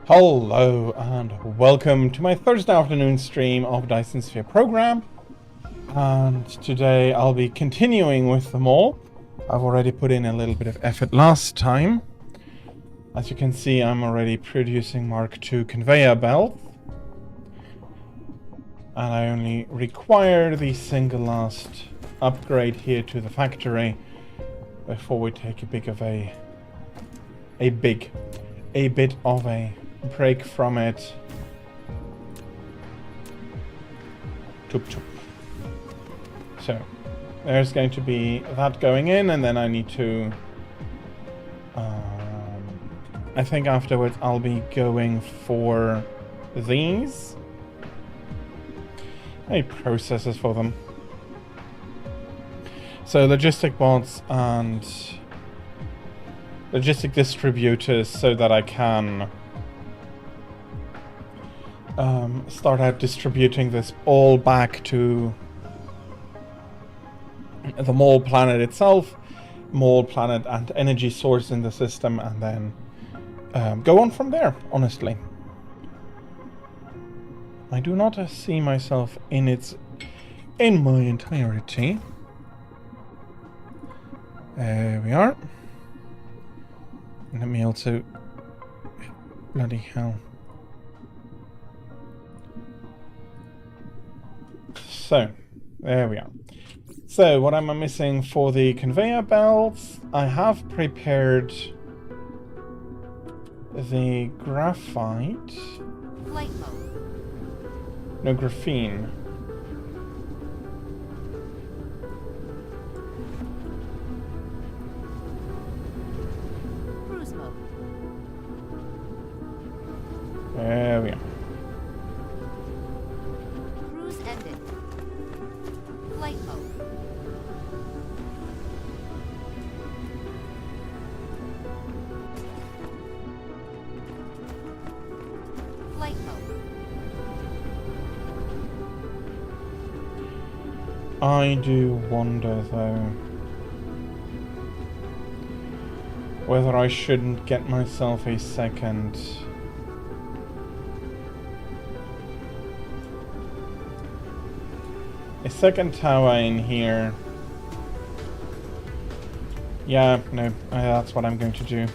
Hello and welcome to my Thursday afternoon stream of Dyson Sphere program. And today I'll be continuing with them all. I've already put in a little bit of effort last time. As you can see, I'm already producing Mark II conveyor belt. And I only require the single last upgrade here to the factory before we take a bit of a break from it. Choop choop. So there's going to be that going in, and then I need to I think afterwards I'll be going for these processors for them. So logistic bots and logistic distributors, so that I can start out distributing this all back to the mole planet itself, mole planet and energy source in the system, and then go on from there, honestly. I do not see myself in my entirety. There we are. Let me also... Bloody hell. So, there we are. So, what am I missing for the conveyor belts? I have prepared the graphite. Flight mode. No, graphene. Cruise mode. There we are. Cruise ended. Flight mode. Flight mode. I do wonder, though, whether I shouldn't get myself a second tower in here. Yeah, no, that's what I'm going to do.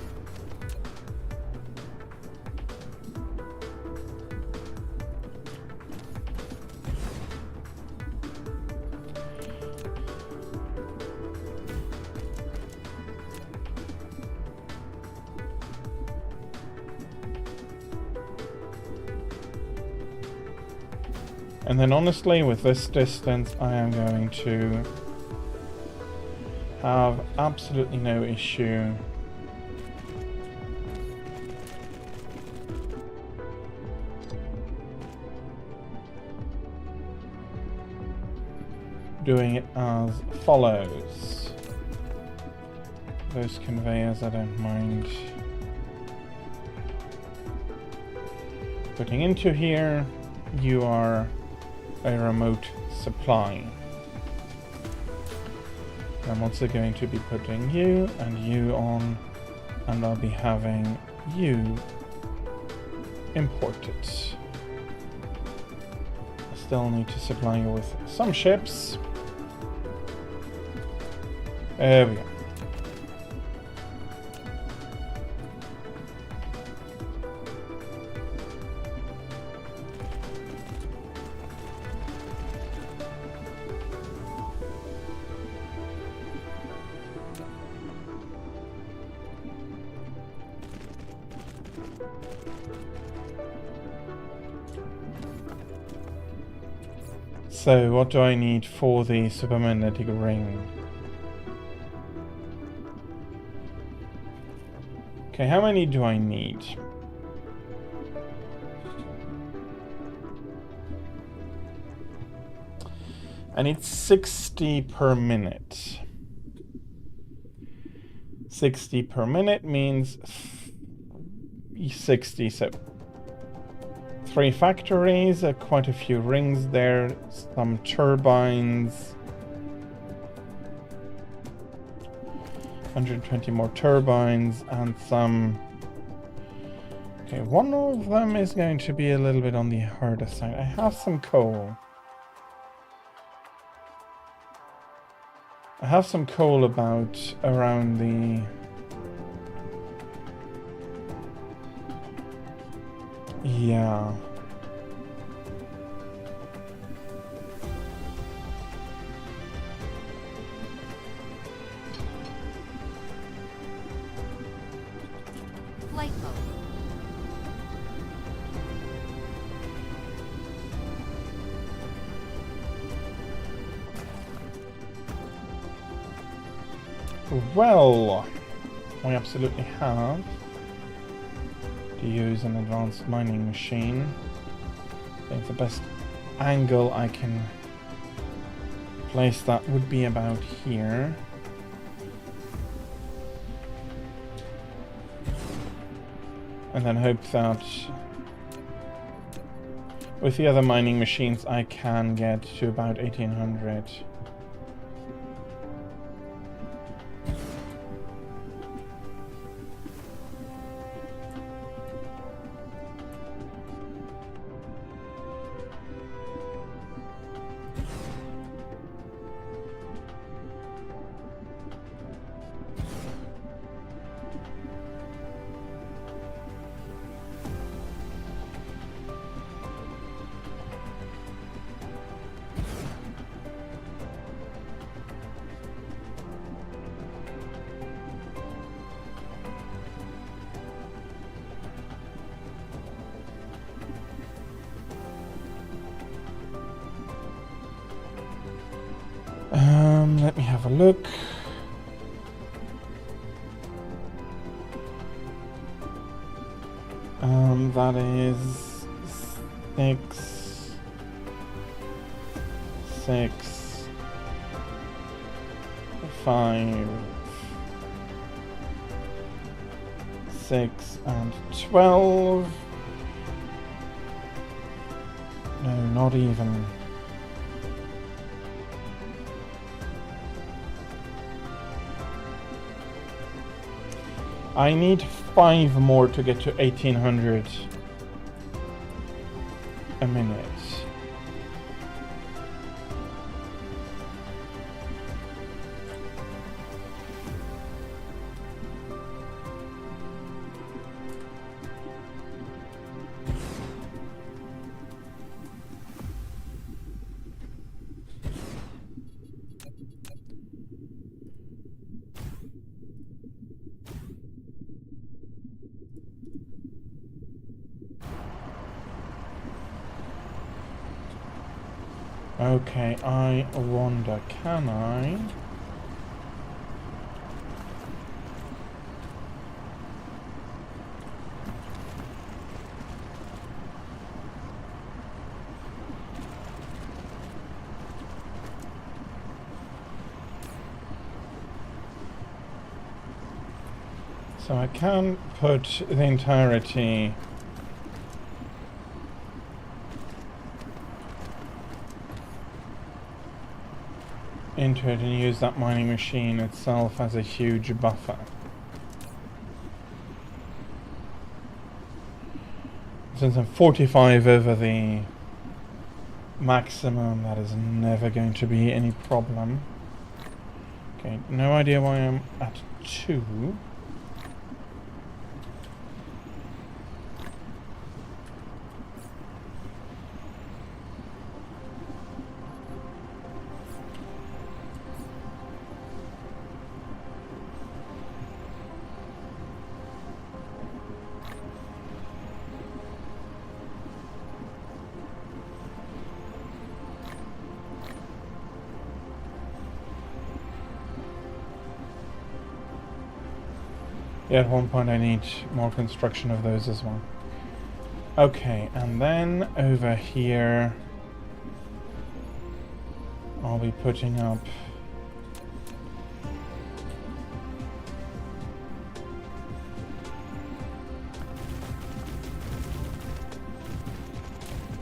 And then honestly, with this distance, I am going to have absolutely no issue doing it as follows. Those conveyors I don't mind putting into here. You are a remote supply. I'm also going to be putting you and you on, and I'll be having you imported. I still need to supply you with some ships. There we go. So, what do I need for the supermagnetic ring? Okay, how many do I need? I need 60 per minute. 60 per minute means 60, so 3 factories, quite a few rings there, some turbines, 120 more turbines, and some Okay, one of them is going to be a little bit on the harder side. I have some coal. I have some coal about around the... Yeah. Flight mode. Well, we absolutely have to use an advanced mining machine. I think the best angle I can place that would be about here. And then hope that with the other mining machines I can get to about 1800. Let me have a look. That is 6, 6, 5, 6, and 12. No, not even. I need 5 more to get to 1800 a minute. Okay, I wonder, can I? So I can put the entirety into it and use that mining machine itself as a huge buffer. Since I'm 45 over the maximum, that is never going to be any problem. Okay, no idea why I'm at 2. Yeah, at one point I need more construction of those as well. Okay, and then over here I'll be putting up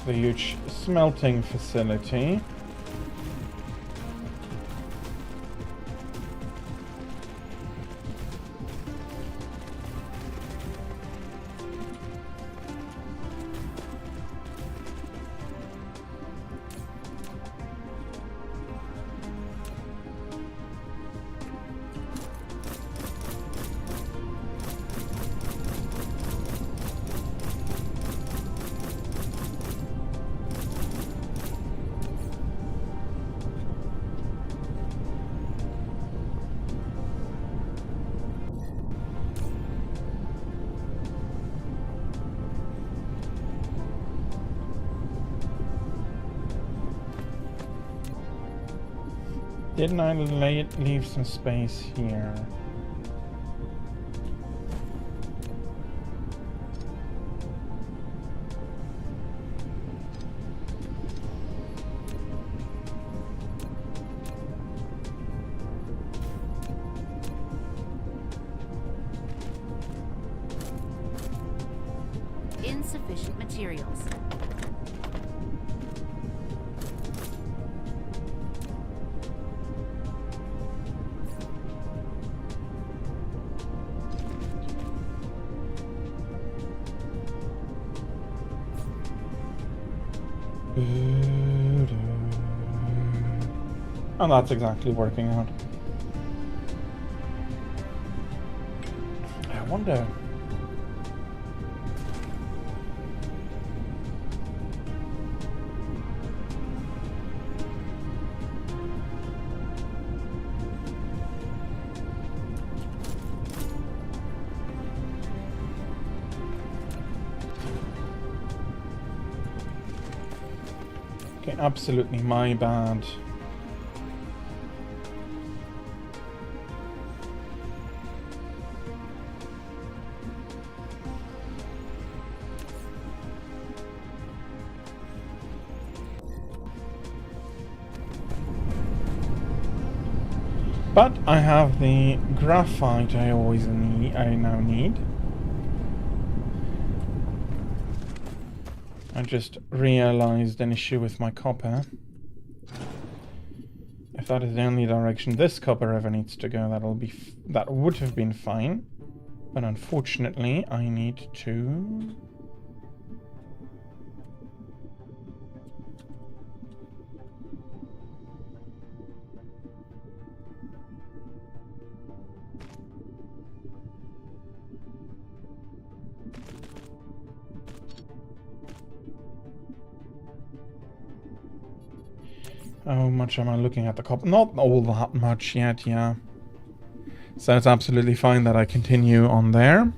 the huge smelting facility. Didn't I leave some space here? Insufficient materials. And that's exactly working out. I wonder. Okay, absolutely my bad. But I have the graphite I now need. I just realized an issue with my copper. If that is the only direction this copper ever needs to go, that would have been fine. But unfortunately, I need to... How much am I looking at the copper? Not all that much yet, yeah. So it's absolutely fine that I continue on there.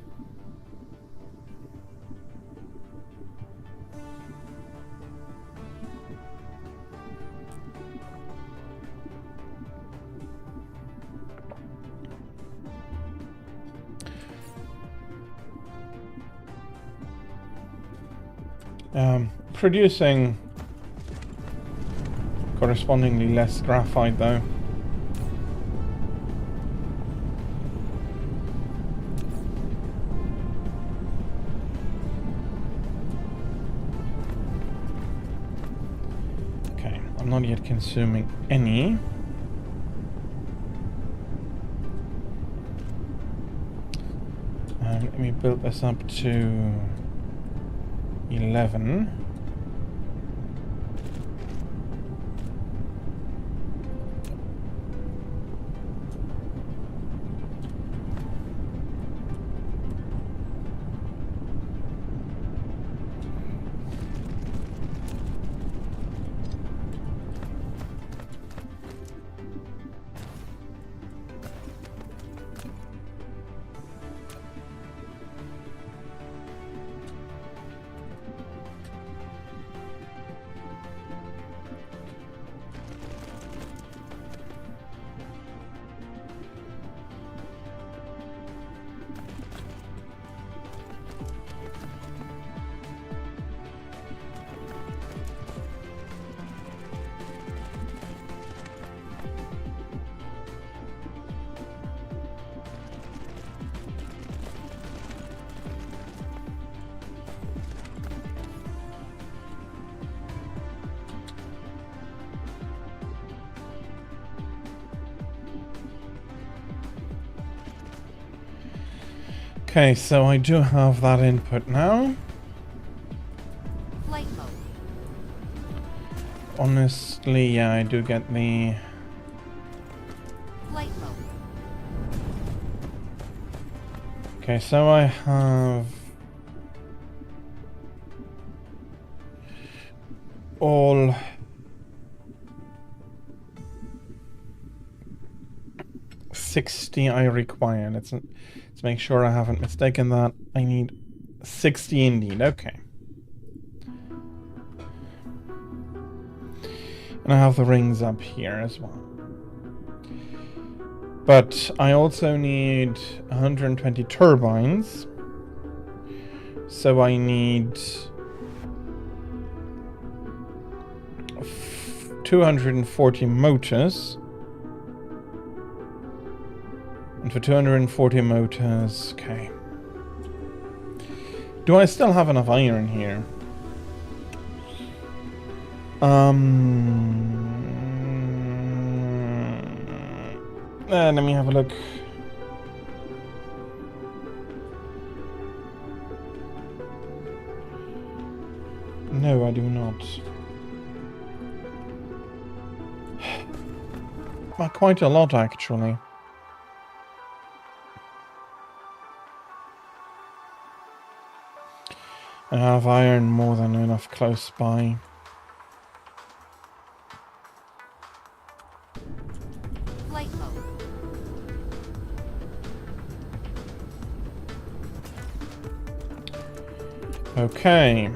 Producing correspondingly less graphite though. Okay, I'm not yet consuming any. Let me build this up to 11. Okay, so I do have that input now. Flight mode. Honestly, yeah, I do get the... Flight mode. Okay, so I have... all... 60 I require. Let's make sure I haven't mistaken that. I need 60 indeed. Okay. And I have the rings up here as well. But I also need 120 turbines. So I need 240 motors. And for 240 motors, okay. Do I still have enough iron here? Let me have a look. No, I do not. Quite a lot, actually. I have iron more than enough close by. Flight mode. Okay.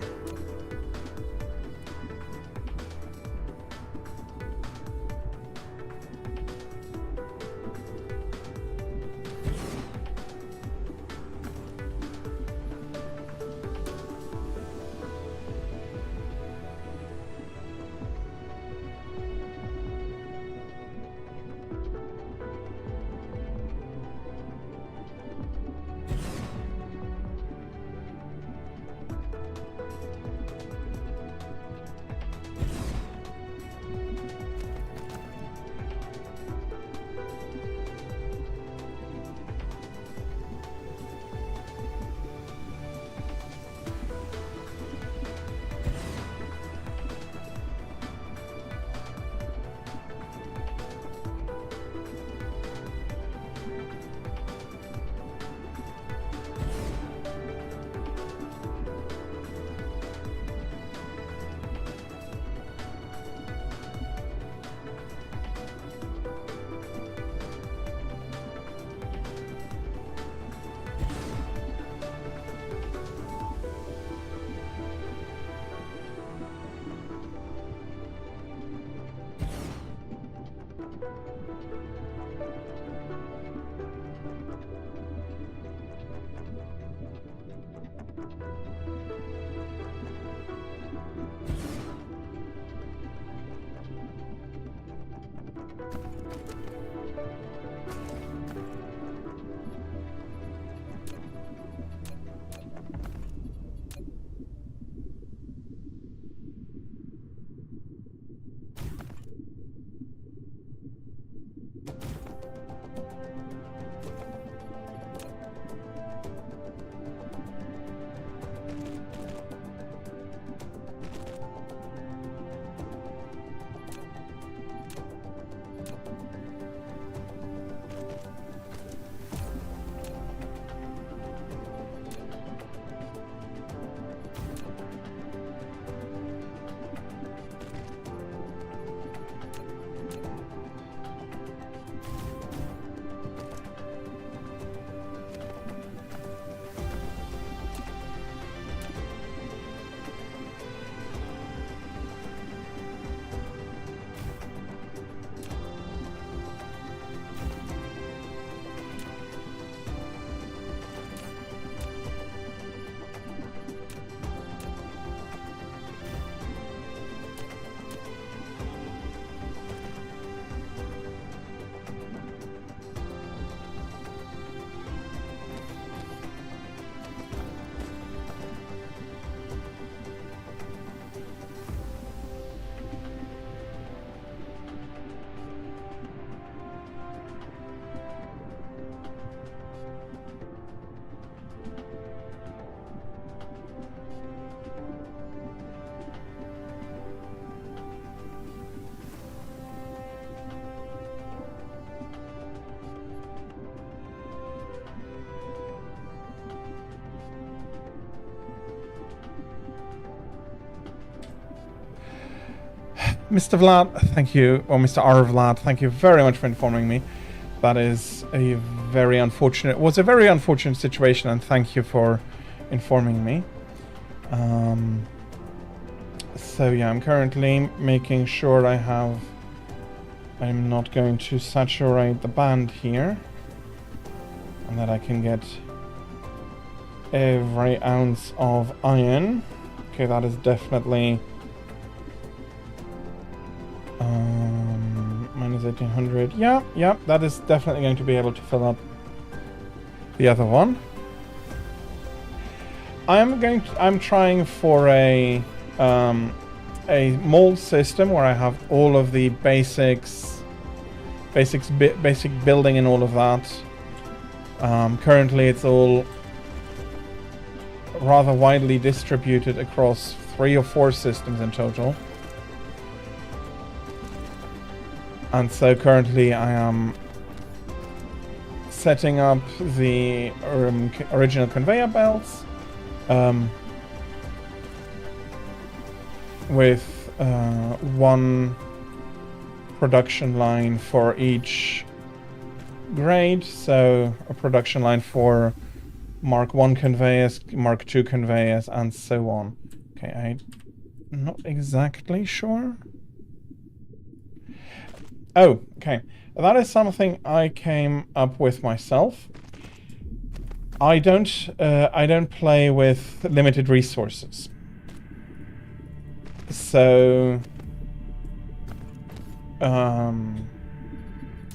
Mr. Vlad, thank you, or Mr. R. Vlad, thank you very much for informing me. That is a very unfortunate, was a very unfortunate situation, and thank you for informing me. So yeah, I'm currently making sure I have I'm not going to saturate the band here, and that I can get every ounce of iron. Okay, that is definitely minus 1800. Yeah, that is definitely going to be able to fill up the other one. I'm trying for a mold system where I have all of the basic building and all of that. Currently it's all rather widely distributed across 3 or 4 systems in total. And so currently I am setting up the original conveyor belts with one production line for each grade. So a production line for Mark 1 conveyors, Mark 2 conveyors, and so on. Okay, I'm not exactly sure. Oh, okay. That is something I came up with myself. I don't play with limited resources. So I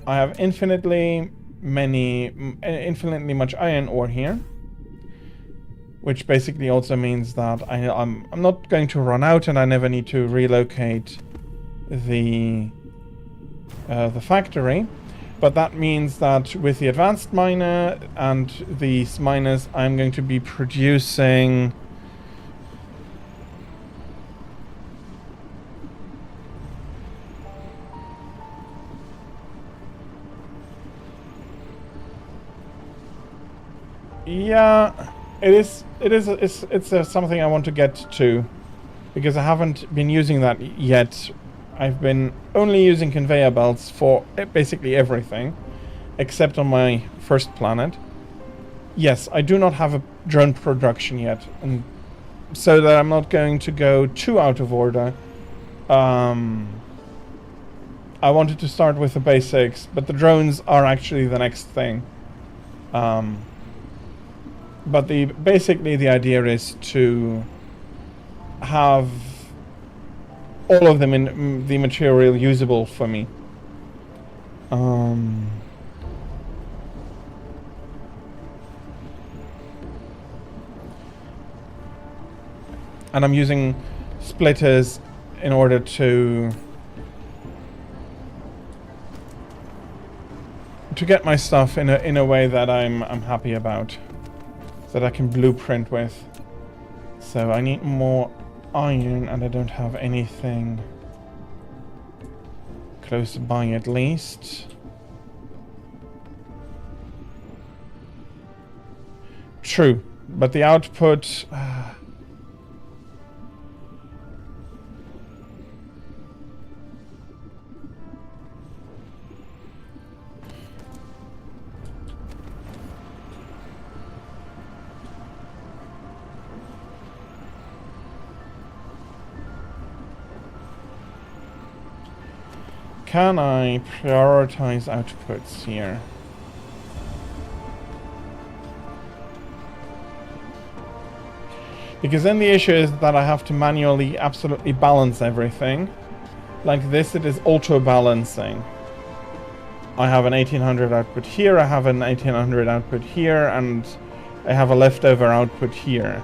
have infinitely much iron ore here, which basically also means that I'm not going to run out, and I never need to relocate the factory. But that means that with the advanced miner and these miners, I'm going to be producing it's something I want to get to, because I haven't been using that yet. I've been only using conveyor belts for basically everything, except on my first planet. Yes, I do not have a drone production yet, and so that I'm not going to go too out of order. I wanted to start with the basics, but the drones are actually the next thing. But basically the idea is to have all of them in the material usable for me. And I'm using splitters in order to get my stuff in a way that I'm happy about, that I can blueprint with. So I need more iron, and I don't have anything close by, at least. True, but the output can I prioritize outputs here? Because then the issue is that I have to manually absolutely balance everything. Like this, it is auto-balancing. I have an 1800 output here, I have an 1800 output here, and I have a leftover output here.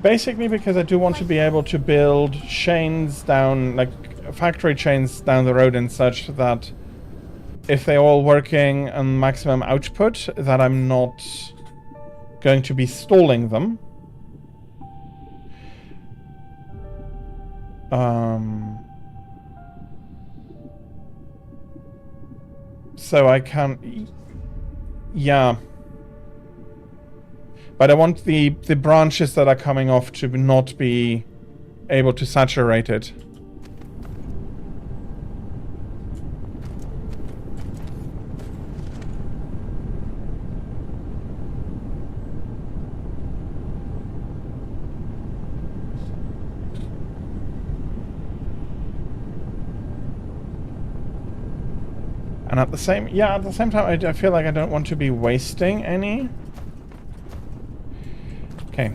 Basically because I do want to be able to build chains down, like factory chains down the road, and such that if they're all working on maximum output, that I'm not going to be stalling them. So I can... Yeah. But I want the branches that are coming off to not be able to saturate it. And at the same time, I feel like I don't want to be wasting any. Okay.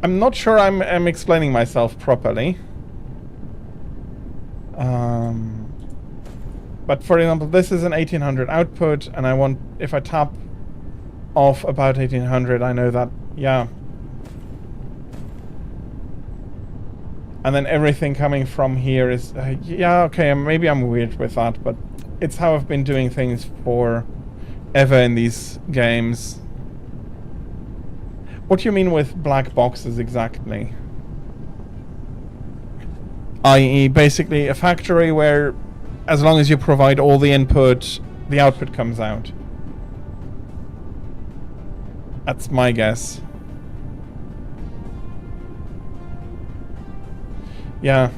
I'm not sure I'm explaining myself properly. But for example, this is an 1800 output, and I want, if I tap off about 1800, I know that, yeah. And then everything coming from here is, yeah, okay, maybe I'm weird with that, but it's how I've been doing things forever in these games. What do you mean with black boxes exactly? I.e., basically a factory where, as long as you provide all the input, the output comes out. That's my guess. Yeah.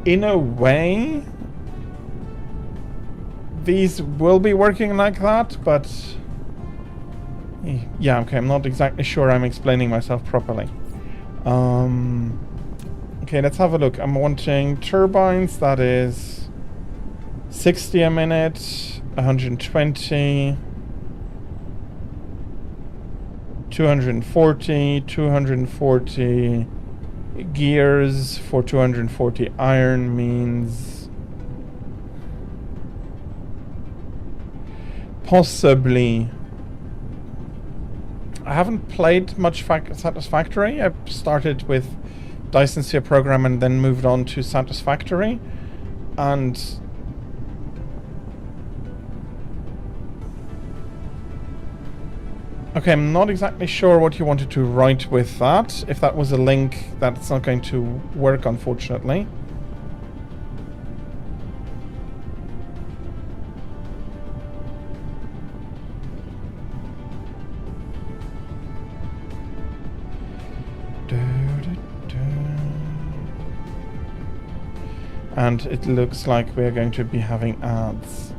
In a way, these will be working like that, but yeah, okay, I'm not exactly sure I'm explaining myself properly. Okay, let's have a look. I'm wanting turbines, that is 60 a minute, 120, 240, 240 gears for 240 iron means possibly. I haven't played much Satisfactory. I started with Dyson Sphere Program and then moved on to Satisfactory, and okay, I'm not exactly sure what you wanted to write with that. If that was a link, that's not going to work, unfortunately. And it looks like we're going to be having ads.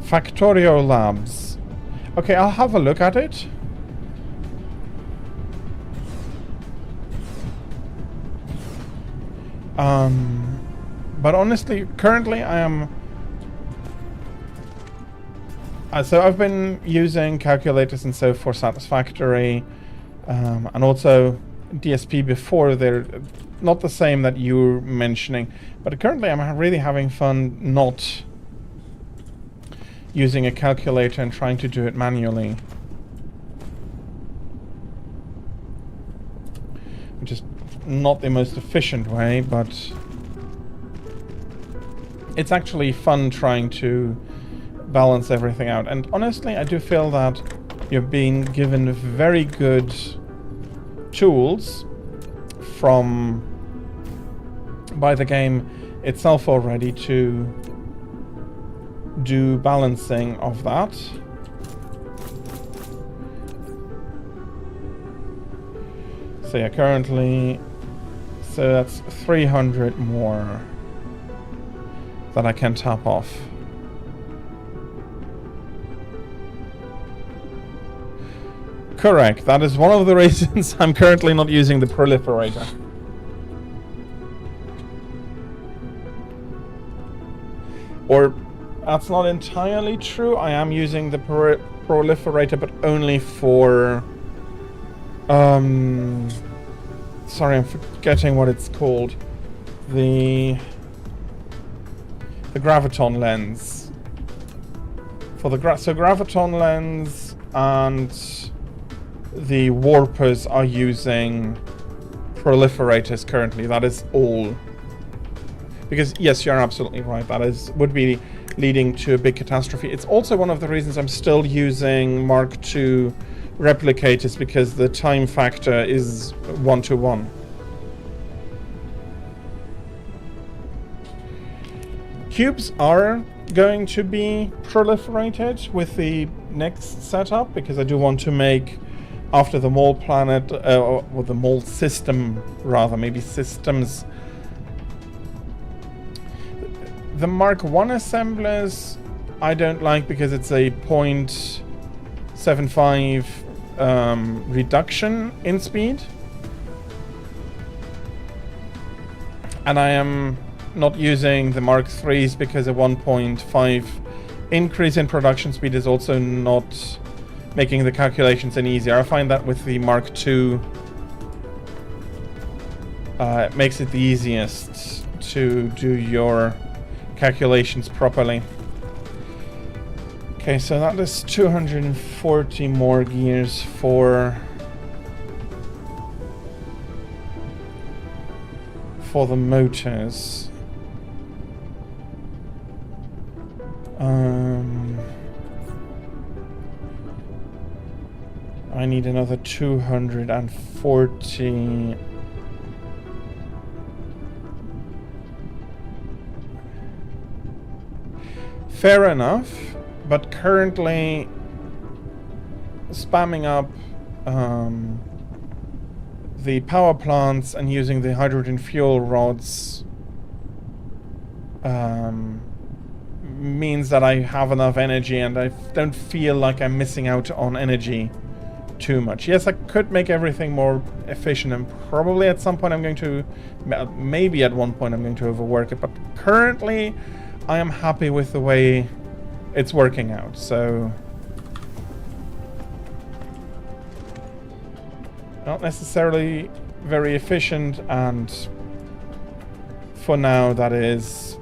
Factorio Labs. Okay, I'll have a look at it. But honestly, currently I am... so I've been using calculators and so for Satisfactory, and also DSP before. They're not the same that you're mentioning, but currently I'm really having fun not using a calculator and trying to do it manually. Which is not the most efficient way, but it's actually fun trying to balance everything out. And honestly, I do feel that you've been given very good tools by the game itself already to do balancing of that. So yeah, currently, so that's 300 more that I can tap off. Correct, that is one of the reasons I'm currently not using the proliferator. Or, that's not entirely true, I am using the proliferator, but only for... sorry, I'm forgetting what it's called. The graviton lens. For the graviton lens and the warpers are using proliferators currently. That is all. Because yes, you're absolutely right. That would be leading to a big catastrophe. It's also one of the reasons I'm still using Mark II replicators, because the time factor is 1-to-1. Cubes are going to be proliferated with the next setup, because I do want to make after the mole planet, or the mole system, rather, maybe systems. The Mark 1 assemblers I don't like because it's a 0.75 reduction in speed. And I am not using the Mark 3s because a 1.5 increase in production speed is also not making the calculations any easier. I find that with the Mark 2, it makes it the easiest to do your calculations properly. Okay, so that is 240 more gears for the motors. I need another 240. Fair enough, but currently spamming up the power plants and using the hydrogen fuel rods means that I have enough energy and I don't feel like I'm missing out on energy too much. Yes, I could make everything more efficient, and probably at some point I'm going to, maybe at one point I'm going to overwork it, but currently I am happy with the way it's working out, so not necessarily very efficient, and for now that is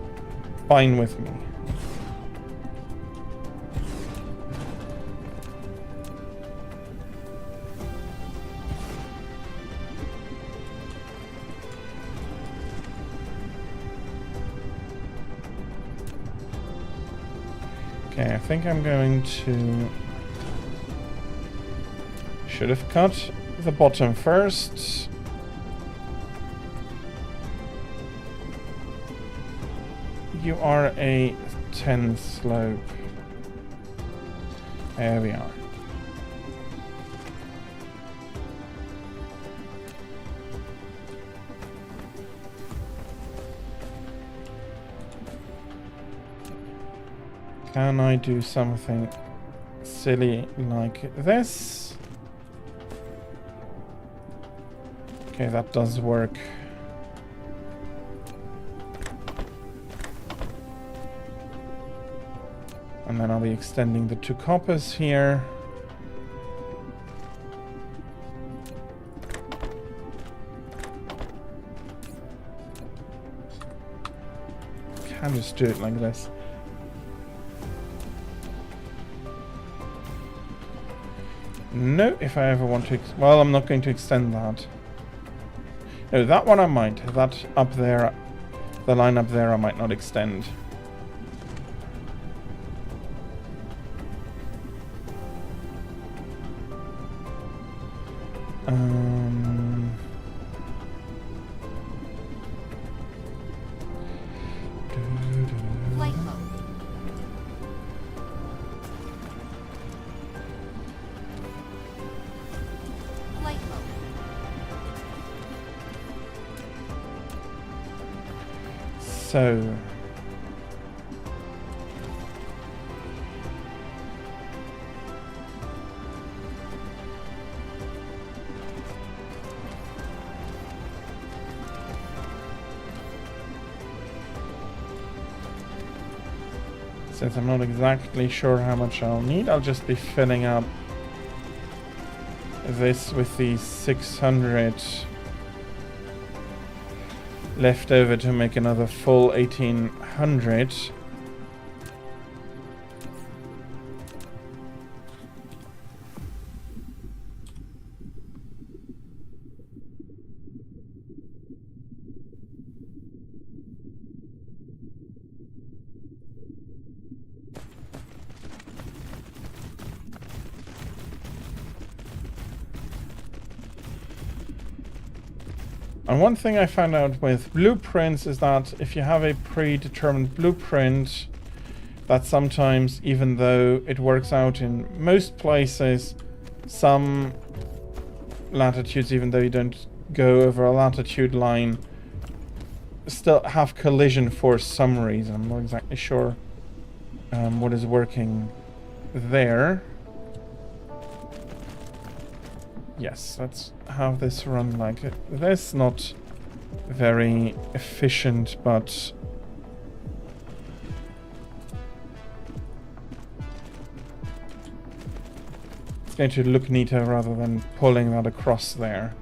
fine with me. Okay, I think I'm going to... should have cut the bottom first. You are a 10 slope. There we are. Can I do something silly like this? Okay, that does work. And then I'll be extending the 2 coppers here. Can just do it like this. No, if I ever want to... well, I'm not going to extend that. No, that one I might. That up there, the line up there I might not extend. Flight mode. Flight mode. So... since I'm not exactly sure how much I'll need, I'll just be filling up this with the 600 left over to make another full 1800. And one thing I found out with blueprints is that if you have a predetermined blueprint, that sometimes, even though it works out in most places, some latitudes, even though you don't go over a latitude line, still have collision for some reason. I'm not exactly sure what is working there. Yes, let's have this run like this. Not very efficient, but it's going to look neater rather than pulling that across there.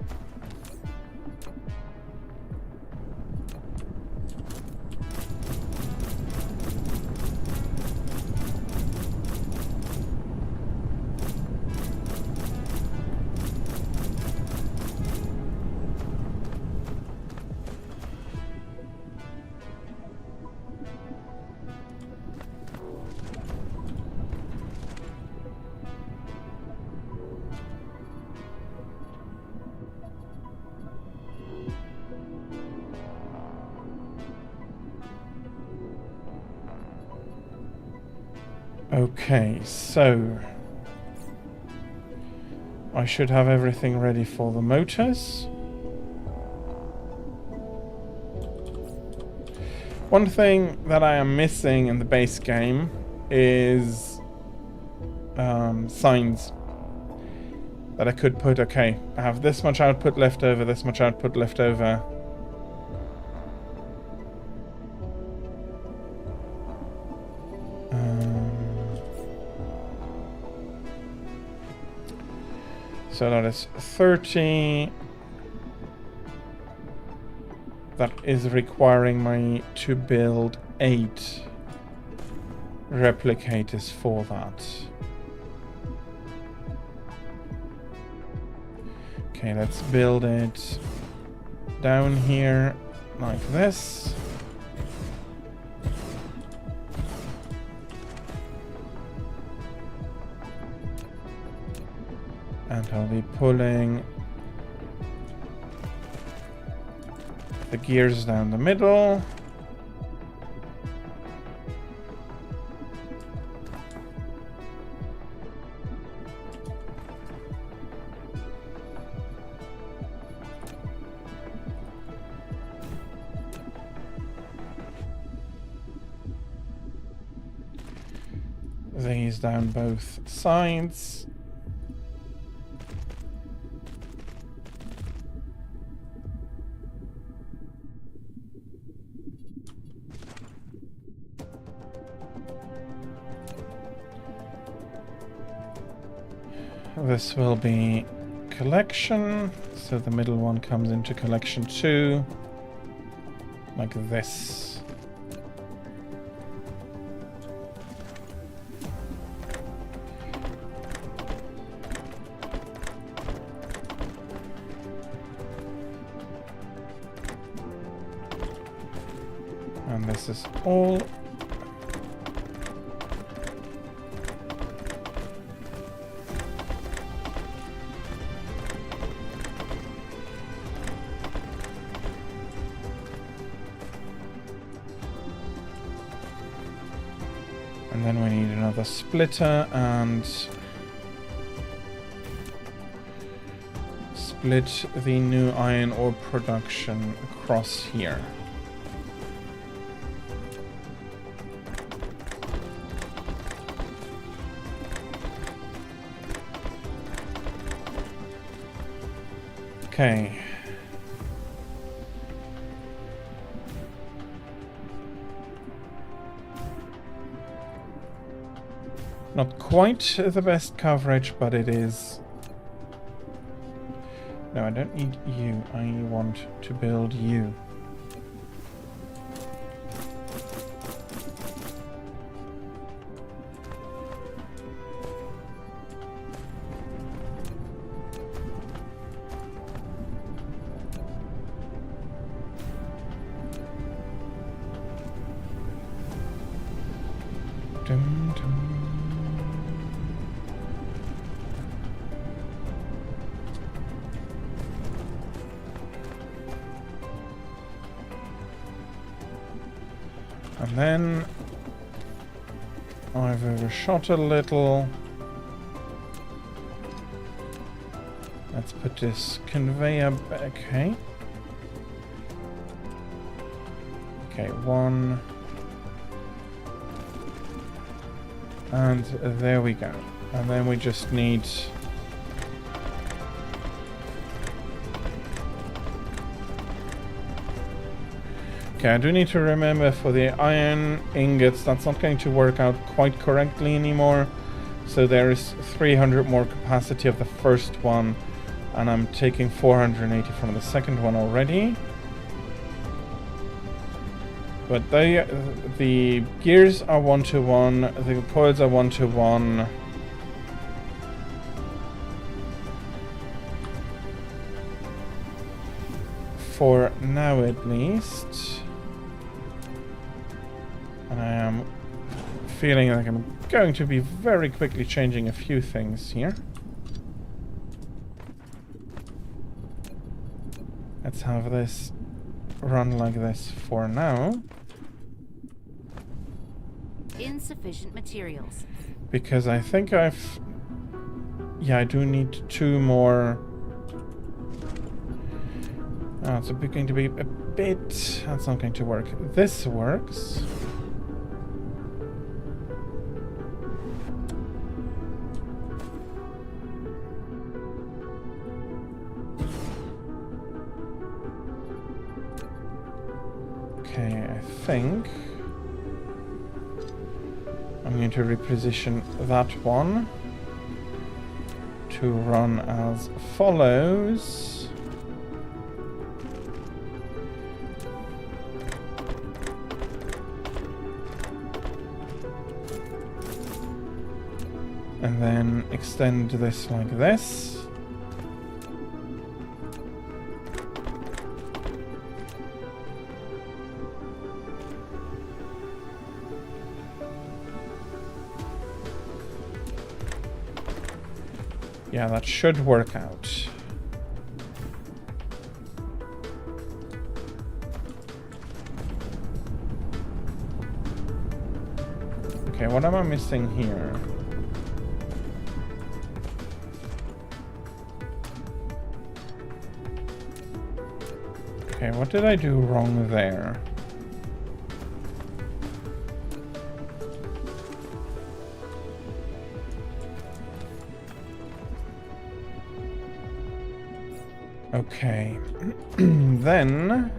Okay, so I should have everything ready for the motors. One thing that I am missing in the base game is signs that I could put. Okay, I have this much output left over, this much output left over. So that is 30. That is requiring me to build 8 replicators for that. Okay, let's build it down here like this. And I'll be pulling the gears down the middle. These down both sides. This will be collection, so the middle one comes into collection 2, like this. And this is all. And then we need another splitter and split the new iron ore production across here. Okay. Not quite the best coverage, but it is. No, I don't need you. I want to build you. Dum, dum. And then I've overshot a little. Let's put this conveyor back. Okay. Okay, one. And there we go. And then we just need... Okay, I do need to remember for the iron ingots, that's not going to work out quite correctly anymore. So there is 300 more capacity of the first one, and I'm taking 480 from the second one already. But the gears are 1-to-1, the coils are 1-to-1. For now at least. And I am feeling like I'm going to be very quickly changing a few things here. Let's have this run like this for now. Insufficient materials. Because I think I've... Yeah, I do need 2 more... Oh, it's going to be a bit... That's not going to work. This works. Okay, I think... I'm going to reposition that one to run as follows. And then extend this like this. Yeah, that should work out. Okay, what am I missing here? Okay, what did I do wrong there? Okay, then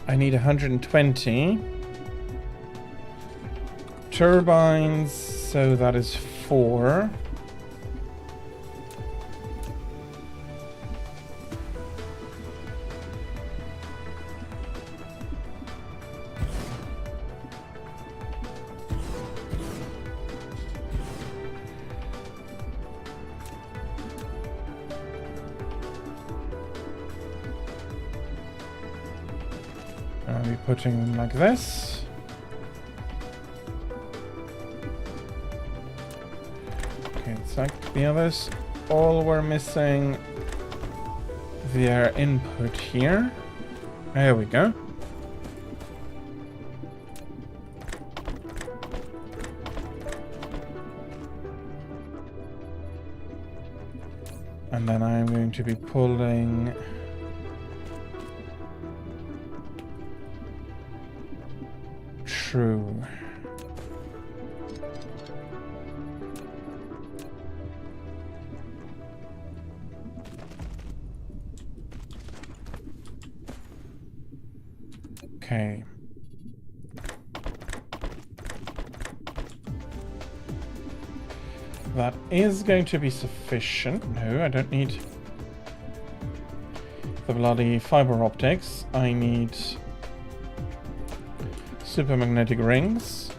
I need 120 turbines, so that is 4. I'll be putting them like this. Okay, it's like the others all were missing their input here. There we go. And then I'm going to be pulling... True. Okay. That is going to be sufficient. No, I don't need the bloody fiber optics. I need supermagnetic rings.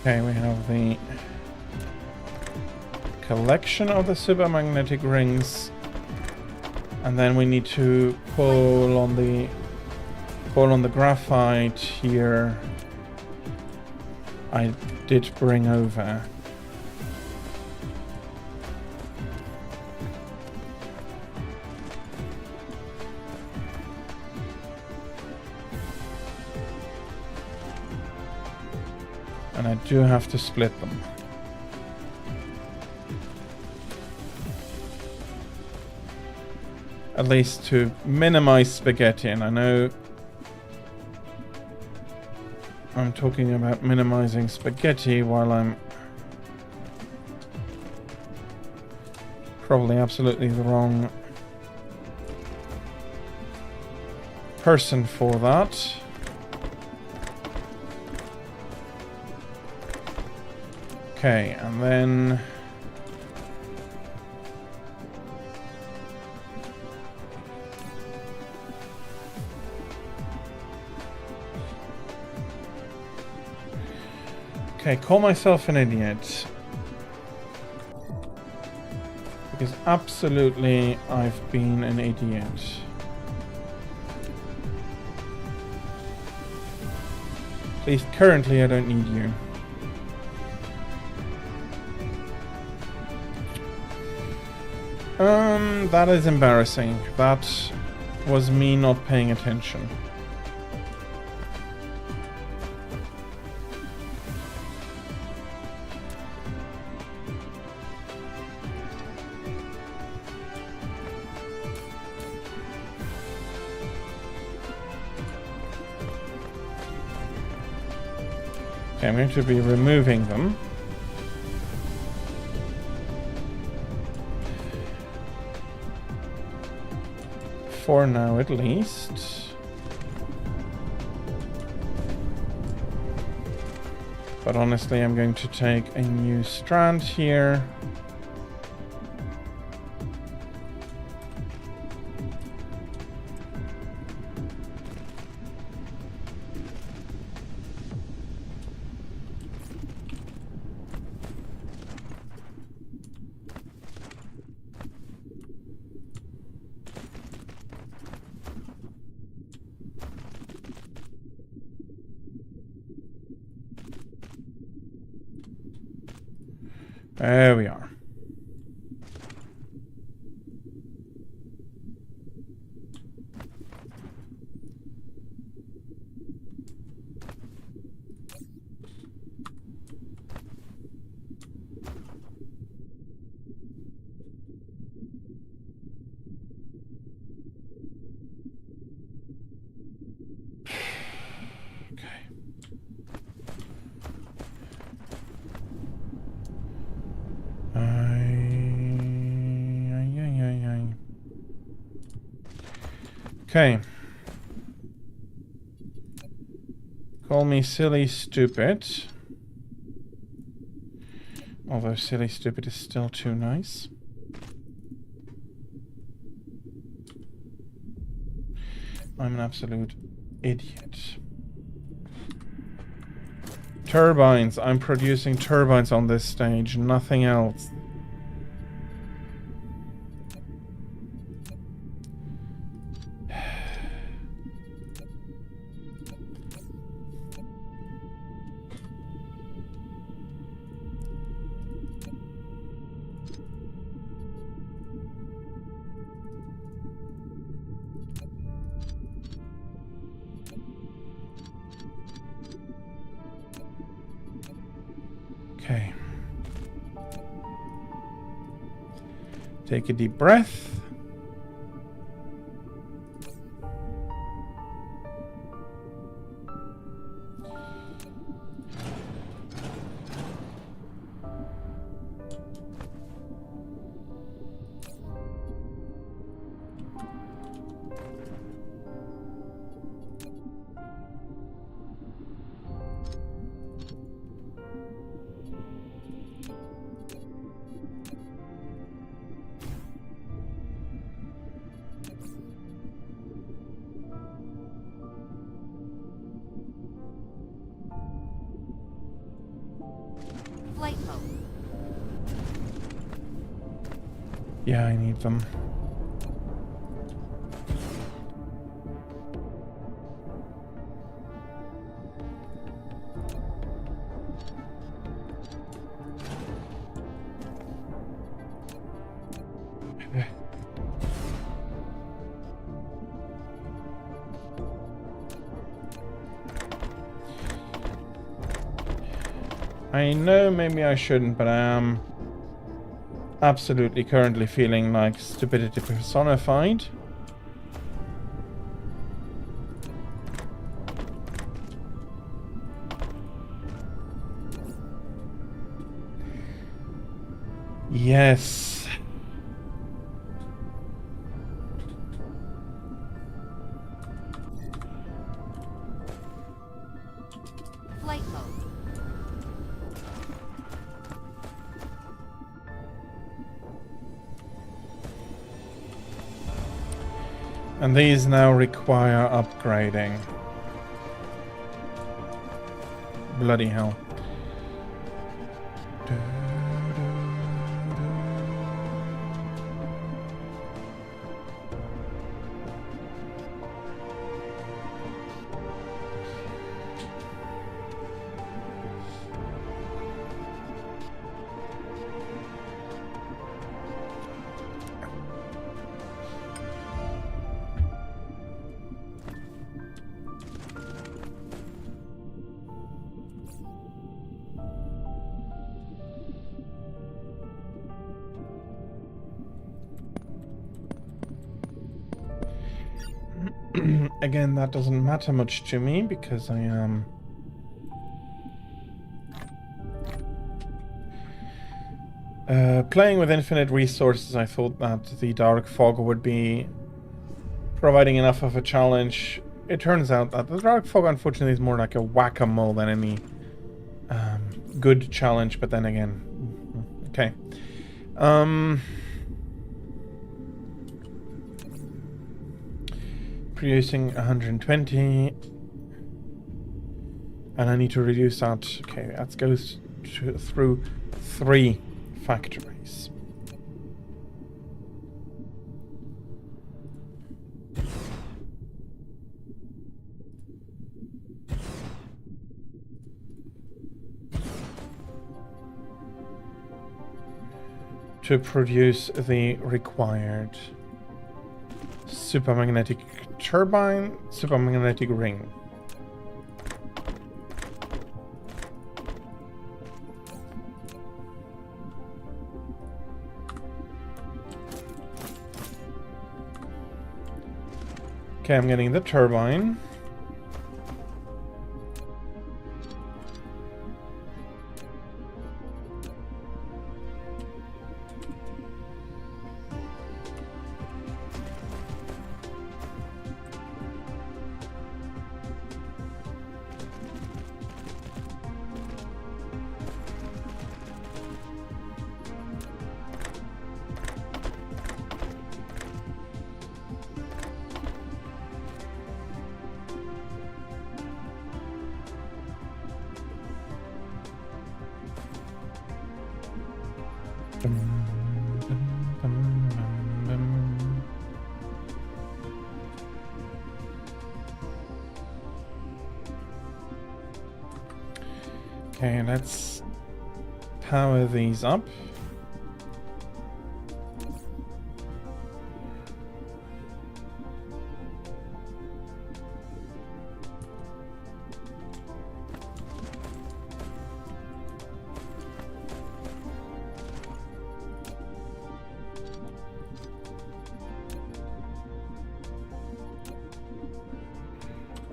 Okay, we have the collection of the supermagnetic rings And then we need to pull on the graphite here. I did bring over. And I do have to split them. At least to minimize spaghetti, and I know I'm talking about minimizing spaghetti while I'm probably absolutely the wrong person for that. Okay, and then okay, call myself an idiot. Because absolutely I've been an idiot. At least currently I don't need you. That is embarrassing. That was me not paying attention. Okay, I'm going to be removing them. For now, at least. But honestly, I'm going to take a new strand here. There we are. Okay. Call me silly stupid. Although silly stupid is still too nice. I'm an absolute idiot. Turbines. I'm producing turbines on this stage, nothing else. Okay. Take a deep breath. Flight mode. Yeah, I need them. I know maybe I shouldn't, but I am absolutely currently feeling like stupidity personified. Yes. Flight mode. And these now require upgrading. Bloody hell. Again, that doesn't matter much to me because I am playing with infinite resources. I thought that the Dark Fog would be providing enough of a challenge. It turns out that the Dark Fog, unfortunately, is more like a whack-a-mole than any good challenge. But then again, okay. Producing 120, and I need to reduce that. Okay, that goes through 3 factories. To produce the required supermagnetic turbine, supermagnetic ring. Okay, I'm getting the turbine. Okay, let's power these up.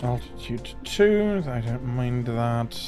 Altitude 2, I don't mind that.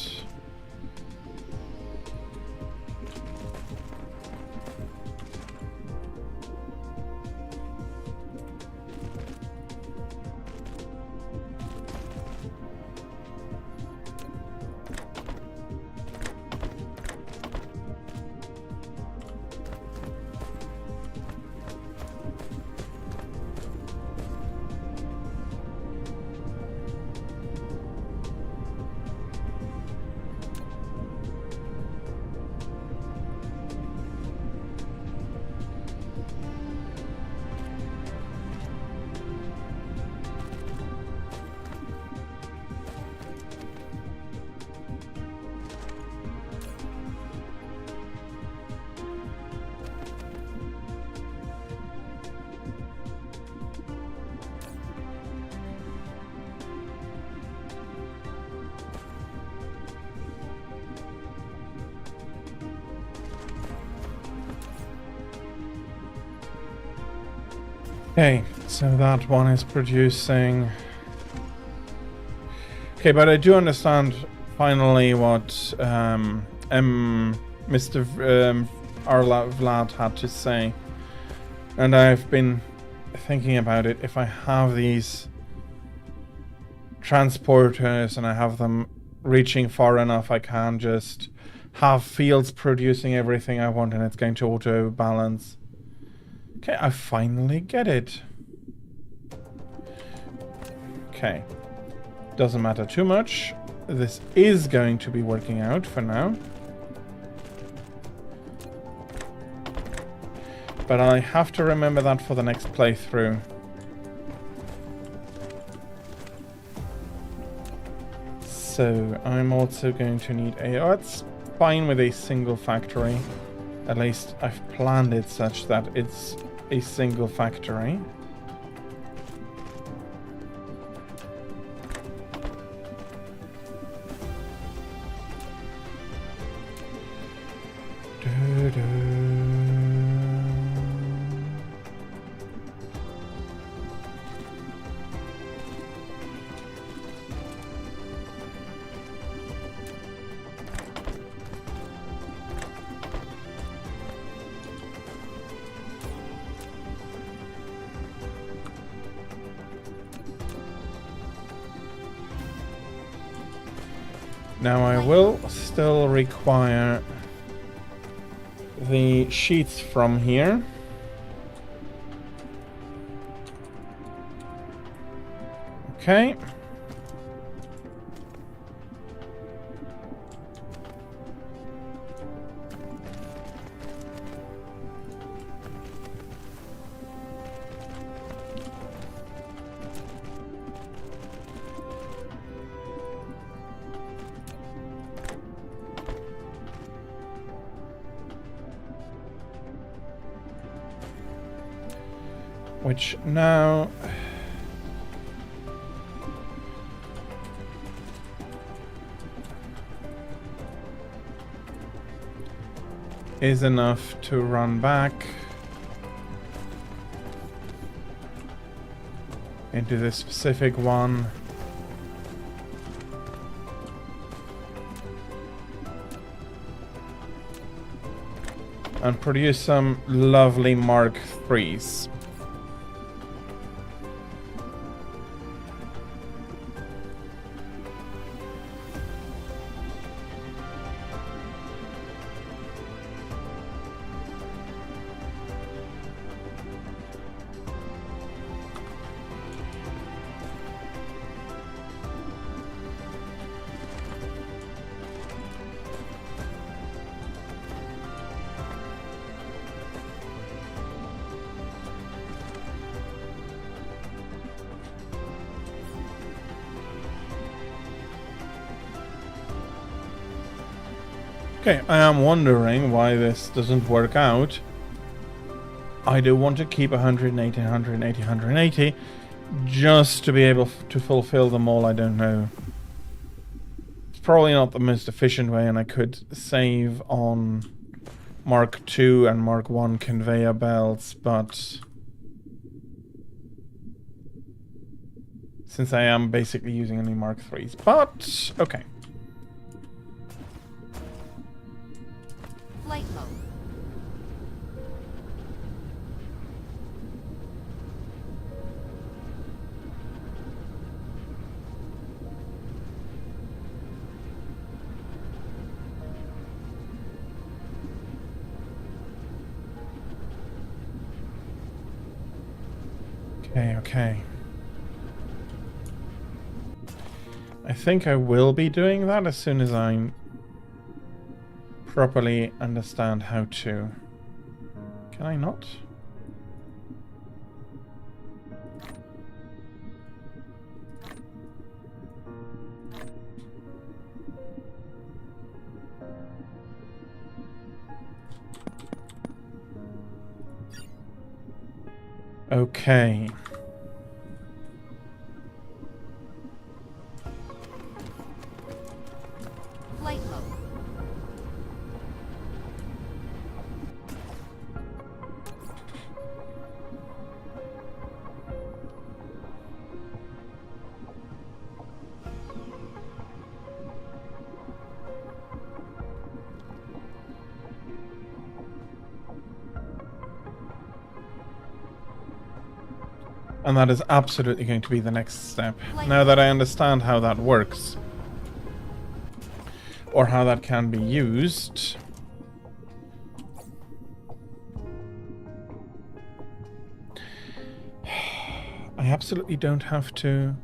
Okay, so that one is producing... Okay, but I do understand finally what Mr. Vlad had to say. And I've been thinking about it. If I have these transporters and I have them reaching far enough, I can just have fields producing everything I want and it's going to auto balance. Okay, I finally get it. Okay. Doesn't matter too much. This is going to be working out for now. But I have to remember that for the next playthrough. So I'm also going to need a... Oh, it's fine with a single factory. At least I've planned it such that it's a single factory. Now I will still require the sheets from here. Okay. Which now is enough to run back into this specific one. And produce some lovely Mark IIIs. Okay, I am wondering why this doesn't work out. I do want to keep 180, 180, 180, just to be able to fulfill them all. I don't know. It's probably not the most efficient way, and I could save on Mark II and Mark I conveyor belts, but since I am basically using only Mark IIIs, but okay. Flight mode. Okay. I think I will be doing that as soon as I properly understand how to. Can I not? Okay. Flight mode. And that is absolutely going to be the next step. Now that I understand how that works, or how that can be used, I absolutely don't have to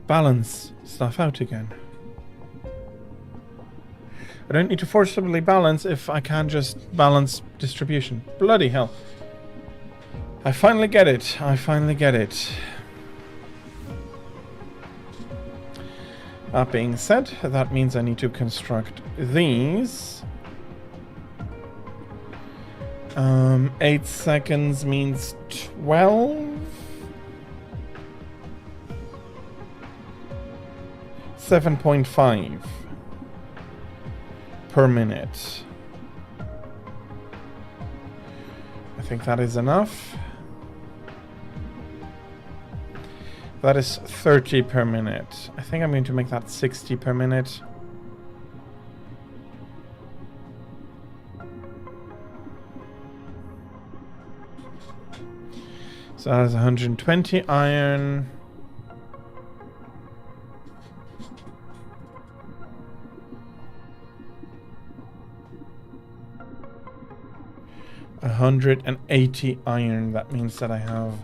balance stuff out again. I don't need to forcibly balance if I can just balance distribution. Bloody hell. I finally get it. I finally get it. That being said, that means I need to construct these. 8 seconds means 12. 7.5 per minute. I think that is enough. That is 30 per minute. I think I'm going to make that 60 per minute. So that is 120 iron. $180 iron. That means that I have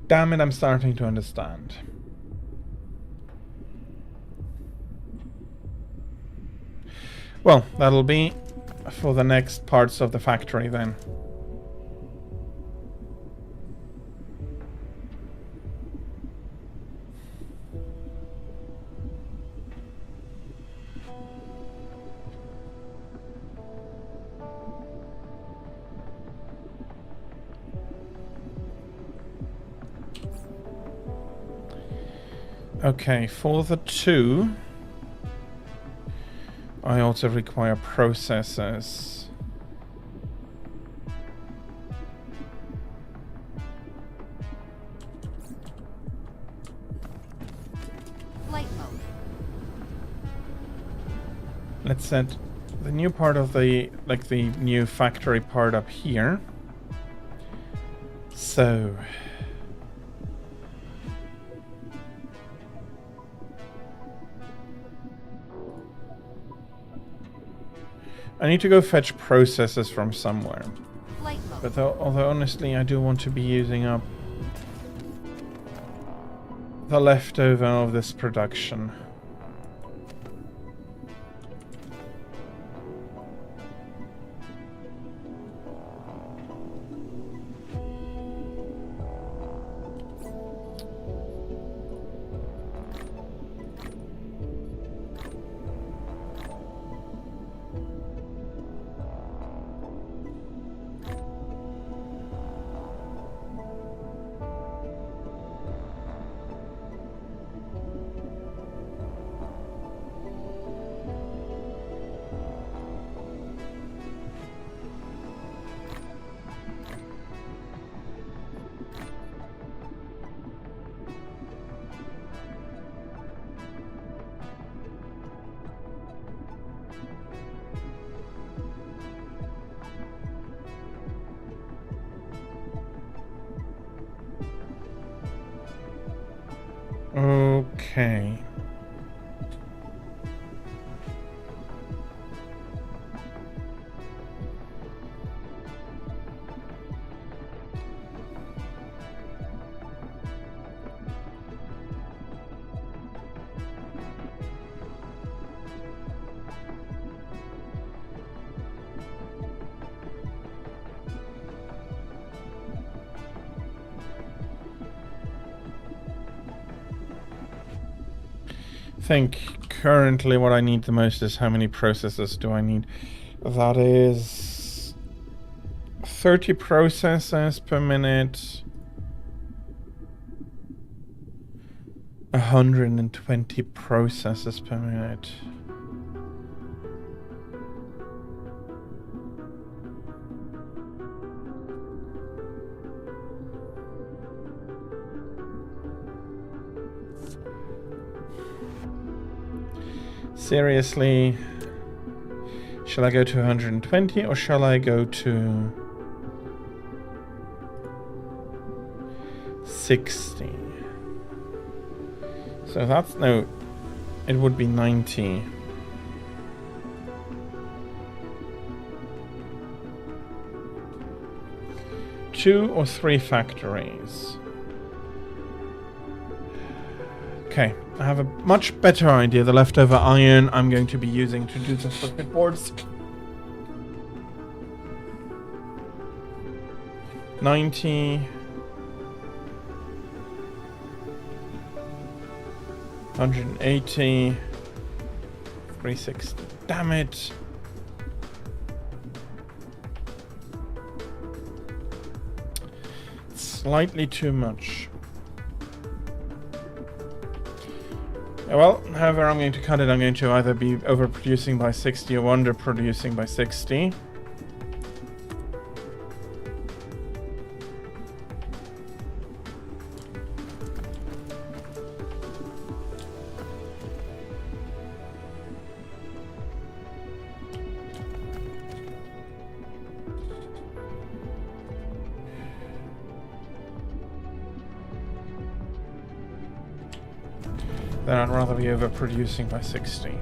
damn it, I'm starting to understand. Well, that'll be for the next parts of the factory then. Okay, for the 2, I also require processors. Flight mode. Let's set the new part of the, like the new factory part up here. So I need to go fetch processes from somewhere. Flight mode. But although honestly I do want to be using up the leftover of this production. Okay. I think currently what I need the most is how many processors do I need? That is 30 processors per minute. 120 processors per minute. Seriously, shall I go to 120 or shall I go to 60? So that's no, it would be 90. Two or three factories. Okay, I have a much better idea. The leftover iron I'm going to be using to do the circuit boards. 90. 180. 360. Damn it. Slightly too much. Well, however I'm going to cut it, I'm going to either be overproducing by 60 or underproducing by 60. Then I'd rather be overproducing by 60.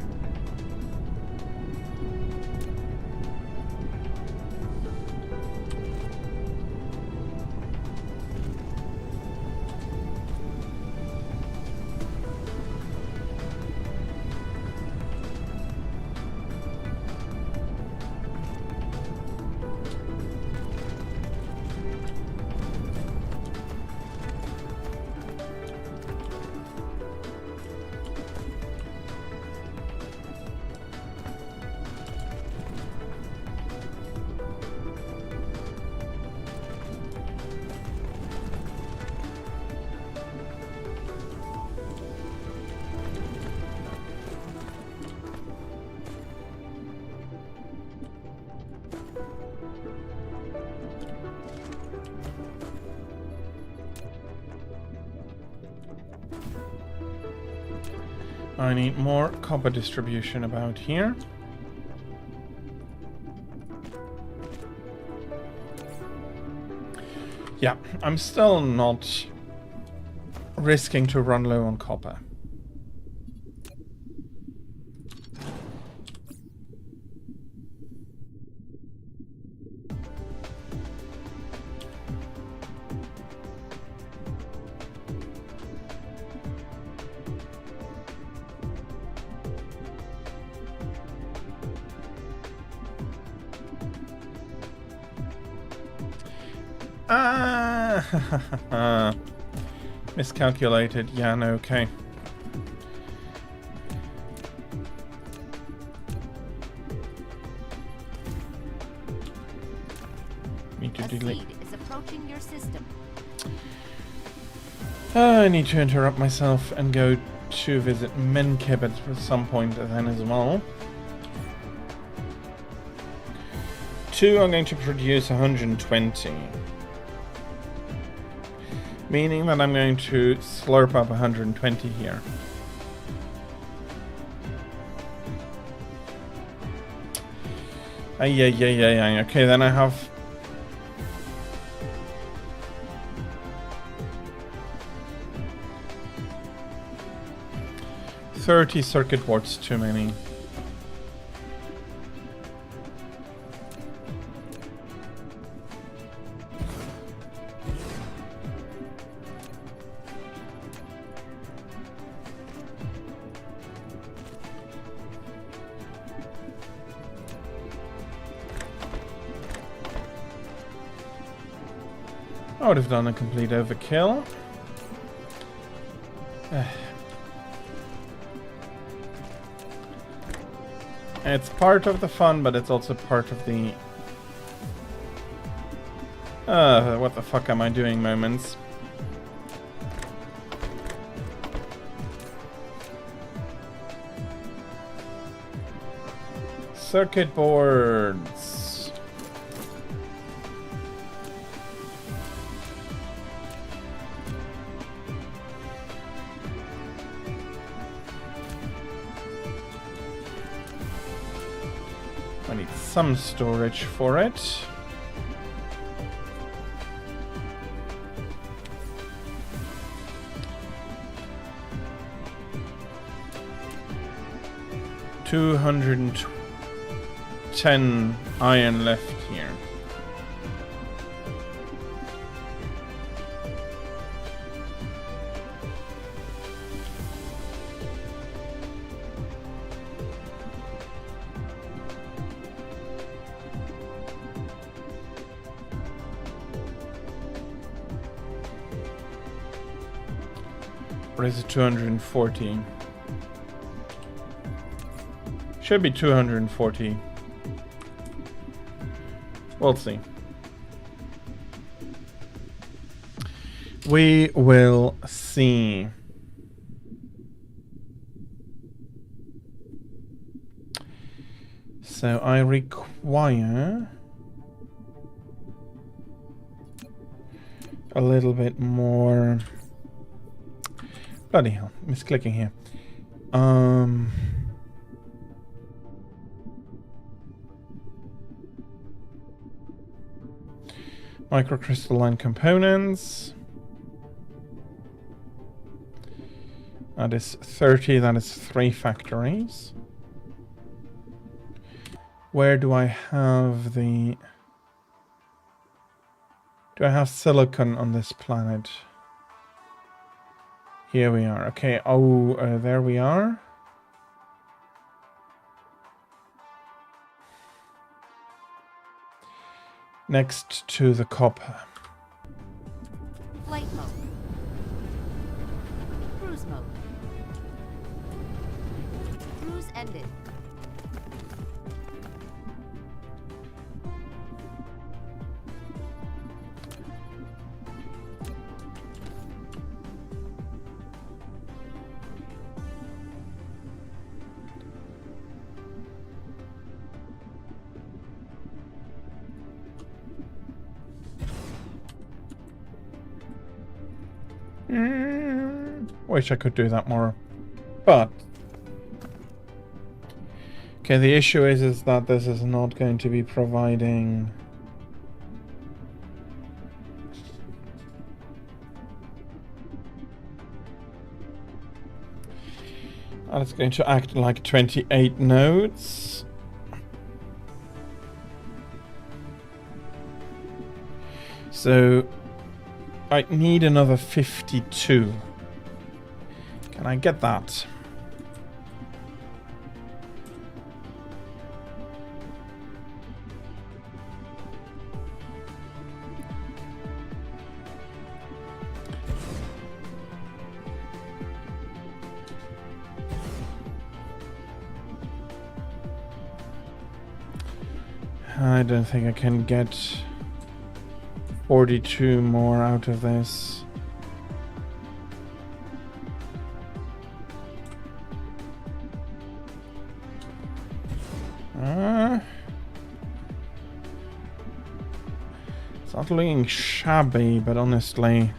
I need more copper distribution about here. Yeah, I'm still not risking to run low on copper. Miscalculated. Yeah, no, okay. Need to delete. Seed is approaching your system. I need to interrupt myself and go to visit Menkib at some point then as well. 2 are going to produce 120. Meaning that I'm going to slurp up 120 here. Yeah. Okay, then I have... $30 circuit boards too many. I would have done a complete overkill. It's part of the fun, but it's also part of the... what the fuck am I doing moments. Circuit boards. I need some storage for it. $210 iron left here. Or is it 240? Should be 240. We'll see. We will see. So I require a little bit more. Bloody hell, misclicking here. Microcrystalline components. That is 30, that is 3 factories. Where do I have the... Do I have silicon on this planet? Here we are. Okay, there we are. Next to the copper. Flight mode. Cruise mode. Cruise ended. Wish I could do that more, but okay. The issue is that this is not going to be providing. And it's going to act like 28 nodes. So I need another 52. Can I get that? I don't think I can get 42 more out of this. It's not looking shabby, but honestly...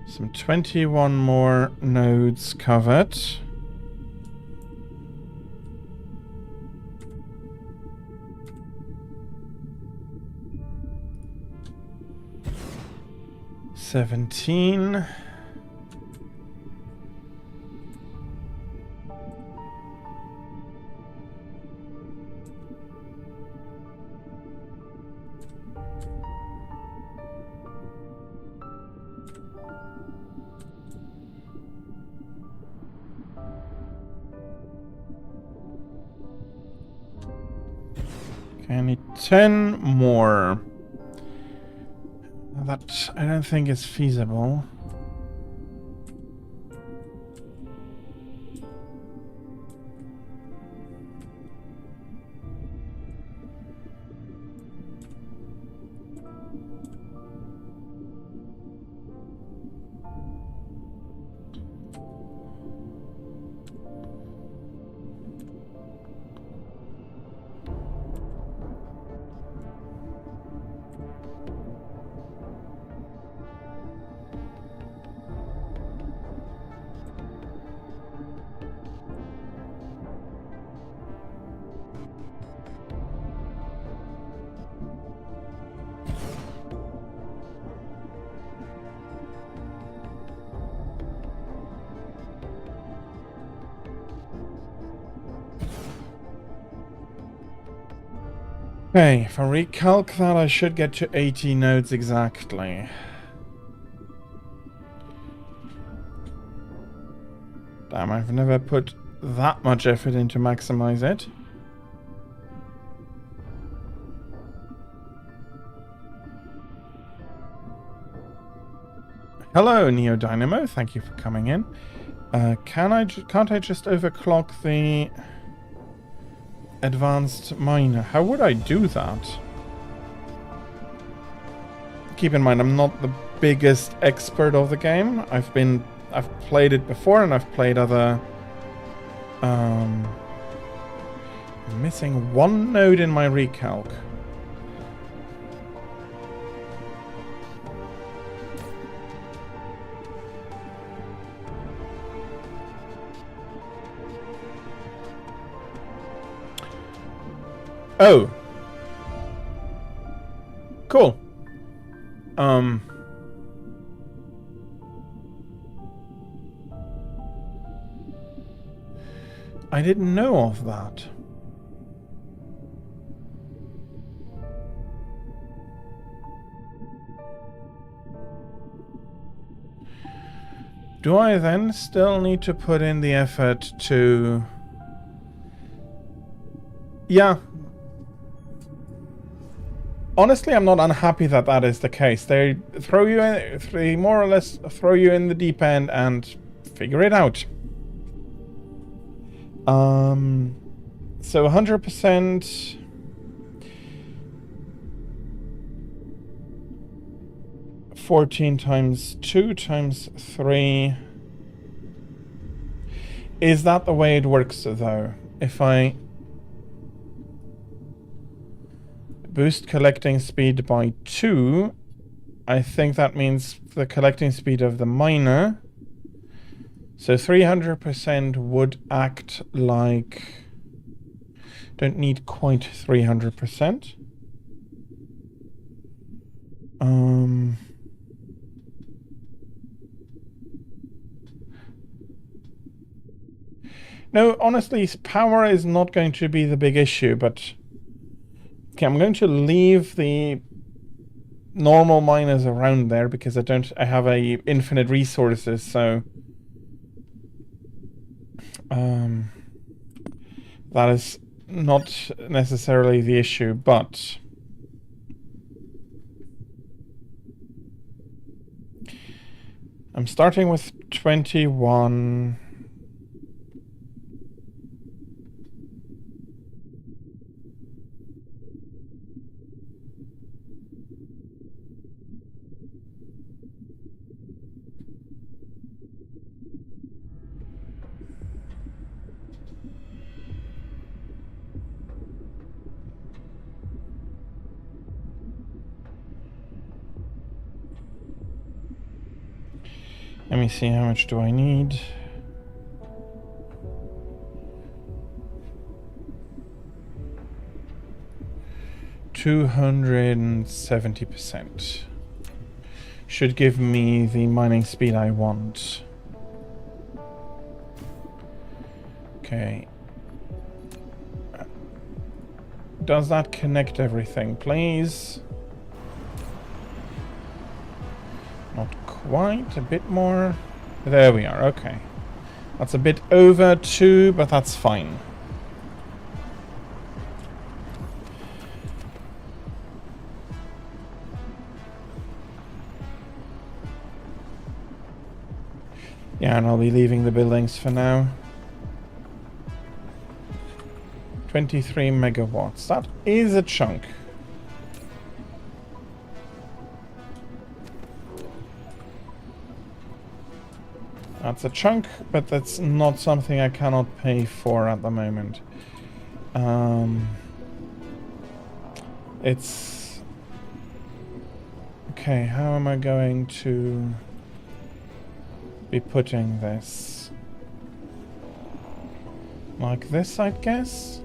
Some 21 more nodes covered. $17. Okay, I need 10 more. That I don't think is feasible. Okay, if I recalc that, I should get to 80 nodes exactly. Damn, I've never put that much effort into maximize it. Hello, Neo Dynamo. Thank you for coming in. Can't I just overclock the advanced miner? How would I do that? Keep in mind, I'm not the biggest expert of the game. I've played it before, and I've played other. I'm missing one node in my recalc. Oh. Cool. I didn't know of that. Do I then still need to put in the effort to... Yeah. Honestly, I'm not unhappy that that is the case. They throw you in, they more or less throw you in the deep end and figure it out. So 100%. $14 times 2 times 3. Is that the way it works though? If I boost collecting speed by 2, I think that means the collecting speed of the miner. So 300% would act like... Don't need quite 300%. No, honestly, power is not going to be the big issue, but... Okay, I'm going to leave the normal miners around there because I have infinite resources, so that is not necessarily the issue, but I'm starting with 21. Let me see, how much do I need? %270%. Should give me the mining speed I want. Okay. Does that connect everything, please? Not quite, a bit more. There we are, okay. That's a bit over 2, but that's fine. Yeah, and I'll be leaving the buildings for now. 23 megawatts. That is a chunk. That's a chunk, but that's not something I cannot pay for at the moment. It's... Okay, how am I going to be putting this? Like this, I guess?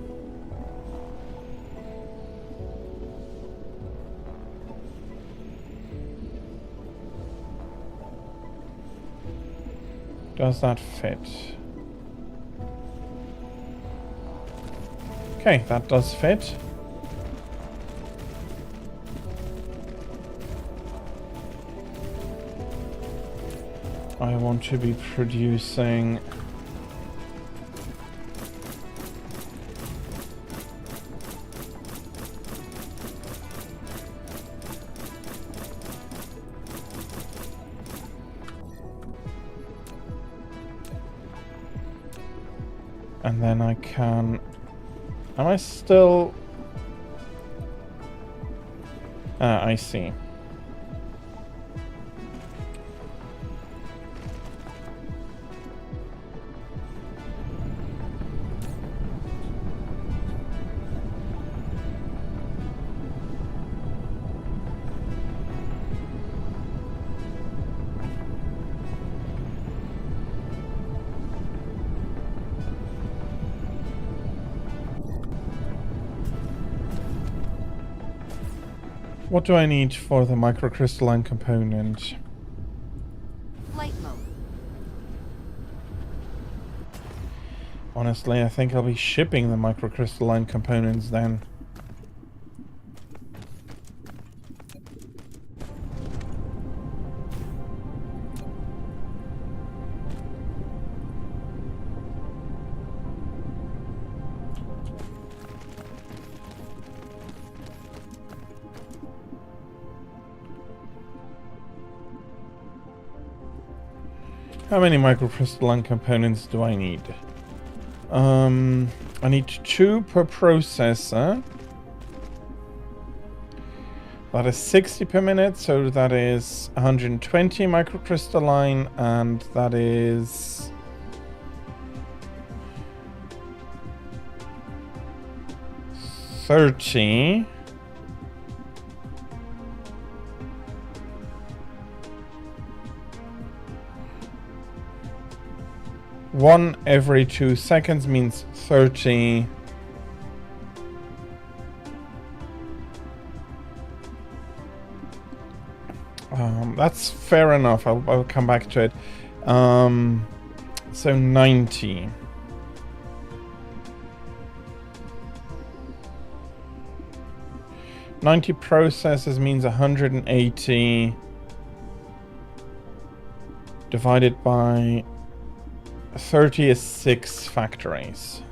Does that fit? Okay, that does fit. I want to be producing... And then I can... Am I still... Ah, I see. What do I need for the microcrystalline component? Flight mode. Honestly, I think I'll be shipping the microcrystalline components then. How many microcrystalline components do I need? I need 2 per processor. That is 60 per minute, so that is 120 microcrystalline, and that is... $30. One every 2 seconds means 30. That's fair enough. I'll come back to it. So 90. $90 processors means 180 divided by 30 is 6 factories.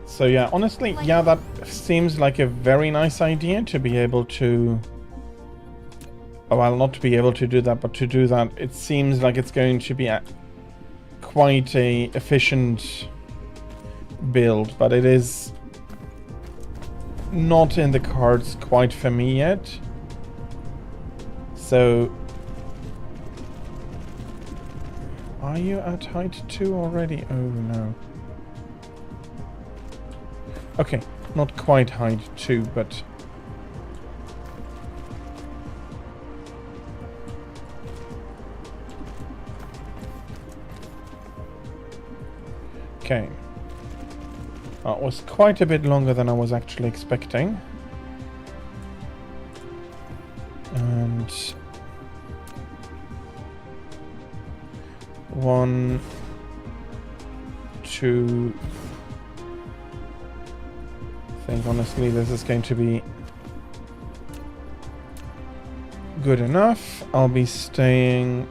So yeah, honestly, yeah, that seems like a very nice idea to be able to... Oh, well, not to be able to do that, but to do that, it seems like it's going to be quite a efficient build, but it is not in the cards quite for me yet. So... Are you at height 2 already? Oh no. Okay, not quite height 2, but... Okay. It was quite a bit longer than I was actually expecting. And... 1, 2... I think honestly this is going to be good enough. I'll be staying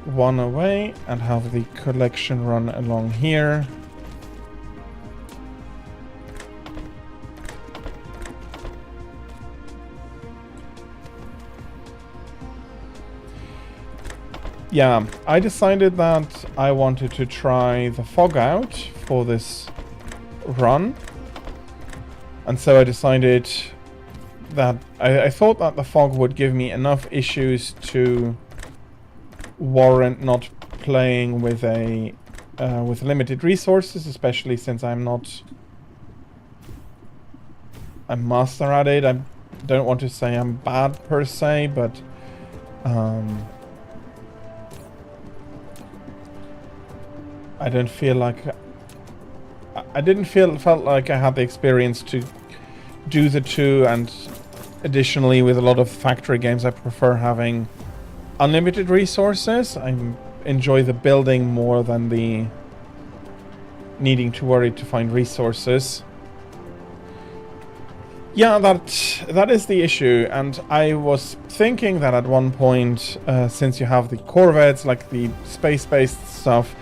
1 away and have the collection run along here. yeah, I decided that I wanted to try the fog out for this run. And so I decided that I thought that the fog would give me enough issues to warrant not playing with with limited resources, especially since I'm not a master at it. I don't want to say I'm bad per se, but I don't feel like I felt like I had the experience to do the two, and additionally with a lot of factory games I prefer having unlimited resources. I enjoy the building more than the needing to worry to find resources. Yeah, that is the issue, and I was thinking that at one point, since you have the Corvettes, like the space-based stuff,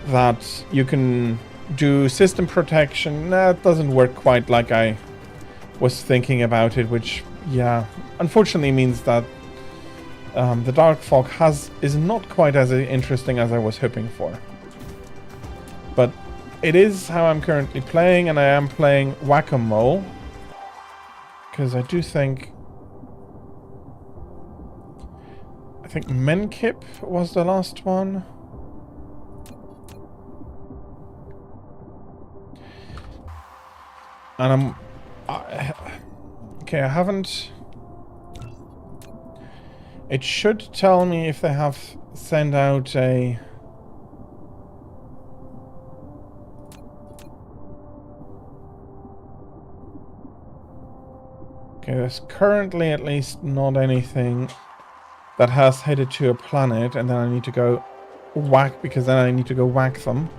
that you can do system protection. That doesn't work quite like I was thinking about it, which, yeah, unfortunately means that the Dark Fog is not quite as interesting as I was hoping for. But it is how I'm currently playing, and I am playing Whack-A-Mole. Because I do think... I think Menkip was the last one. And okay, I haven't... It should tell me if they have sent out a... Okay, there's currently at least not anything that has headed to a planet, and then I need to go whack, because then I need to go whack them.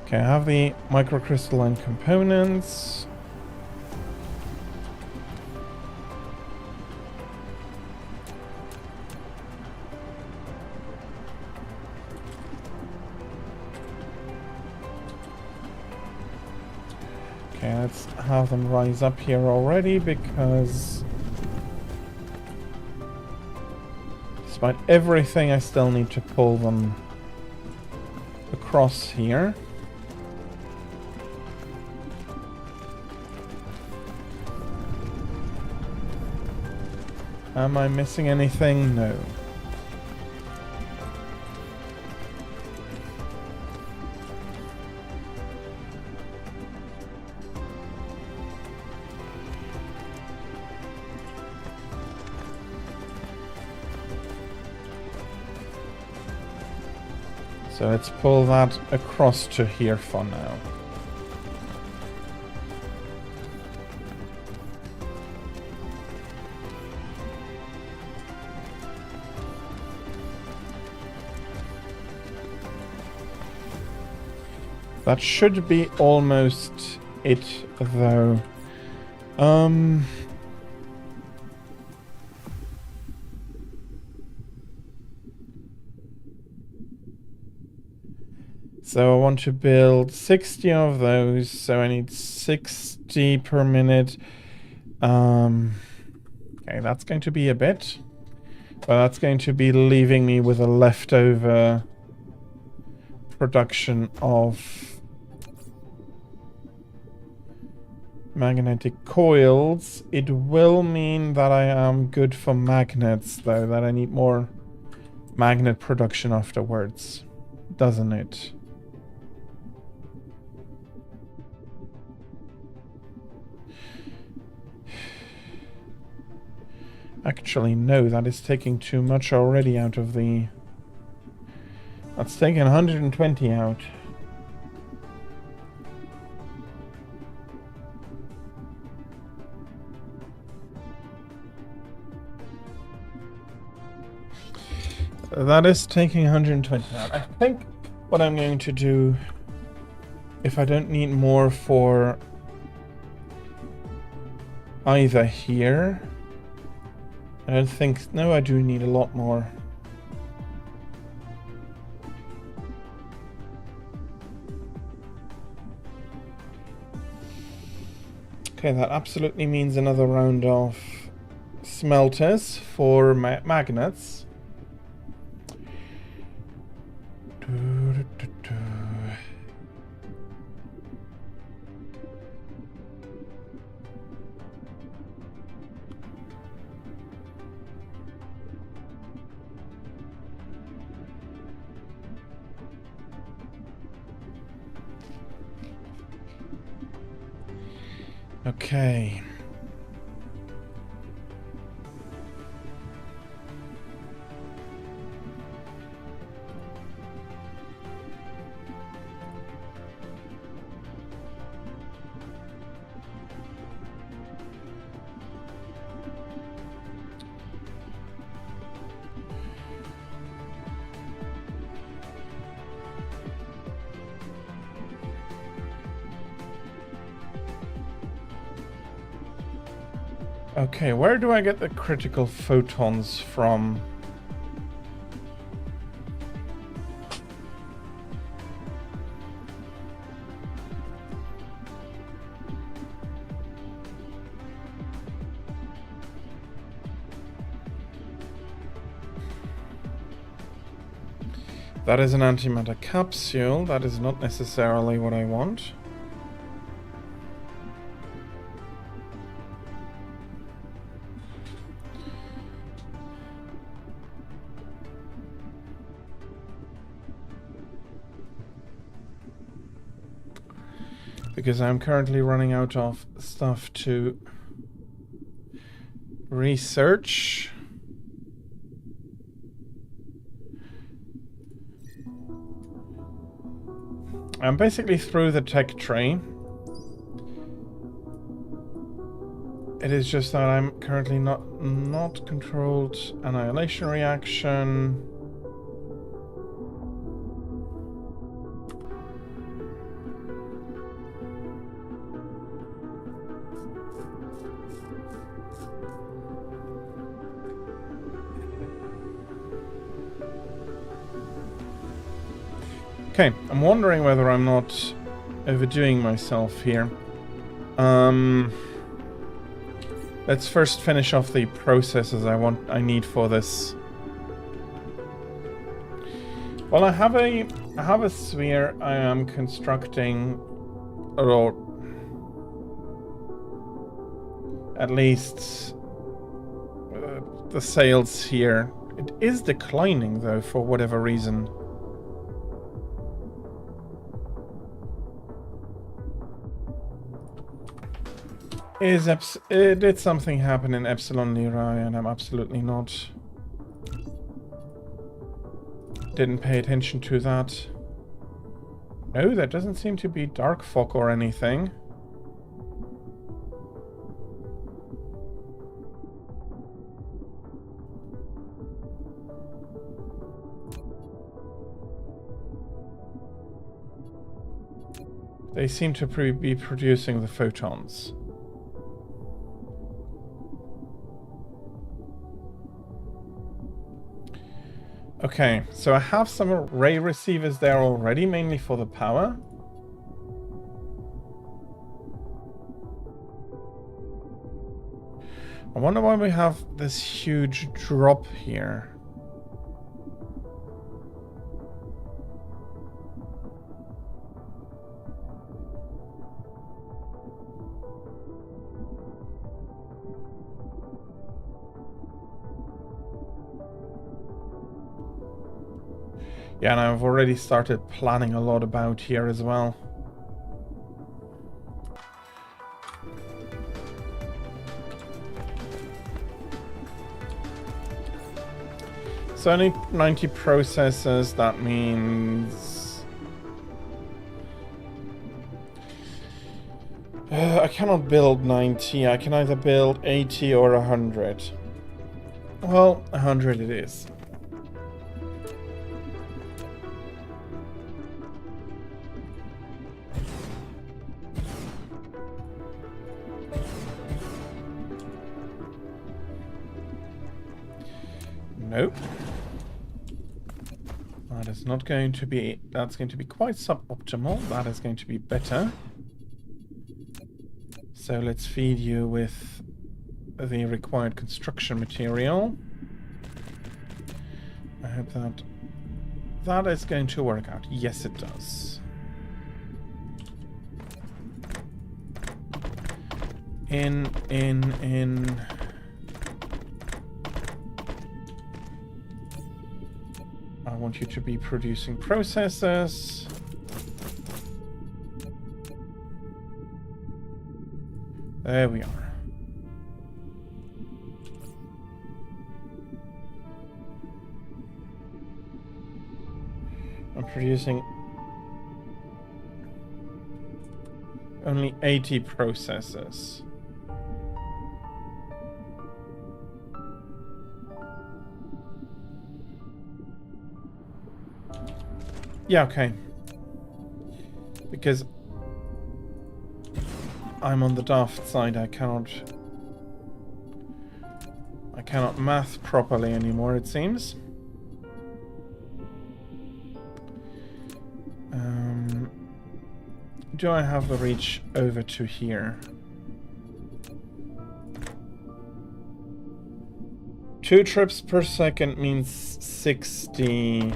Okay, I have the microcrystalline components. Okay, let's have them rise up here already, because despite everything, I still need to pull them across here. Am I missing anything? No. So let's pull that across to here for now. That should be almost it, though. So I want to build 60 of those, so I need 60 per minute. Okay, that's going to be a bit. But that's going to be leaving me with a leftover production of magnetic coils. It will mean that I am good for magnets, though, that I need more magnet production afterwards, doesn't it? Actually, no, that is taking too much already out of the... That's taking 120 out. That is taking 120 out. I think what I'm going to do, if I don't need more for either here... I don't think... No, I do need a lot more. Okay, that absolutely means another round of smelters for magnets. Okay. Okay, where do I get the critical photons from? That is an antimatter capsule. That is not necessarily what I want. Because I'm currently running out of stuff to research. I'm basically through the tech tree. It is just that I'm currently not controlled annihilation reaction. Okay, I'm wondering whether I'm not overdoing myself here. Let's first finish off the processes I need for this. Well, I have a sphere I am constructing, or at least the sales here. It is declining though, for whatever reason. Did something happen in Epsilon Lyrae, and I'm absolutely not. Didn't pay attention to that. No, that doesn't seem to be dark fog or anything. They seem to be producing the photons. Okay, so I have some ray receivers there already, mainly for the power. I wonder why we have this huge drop here. Yeah, and I've already started planning a lot about here as well. So I need 90 processors, that means... I cannot build 90, I can either build 80 or 100. Well, 100 it is. Nope. That is not going to be... That's going to be quite suboptimal. That is going to be better. So let's feed you with the required construction material. I hope that is going to work out. Yes, it does. In. I want you to be producing processes. There we are. I'm producing only 80 processes. Yeah, okay. Because I'm on the daft side, I cannot math properly anymore, it seems. Do I have the reach over to here? 2 trips per second means 60.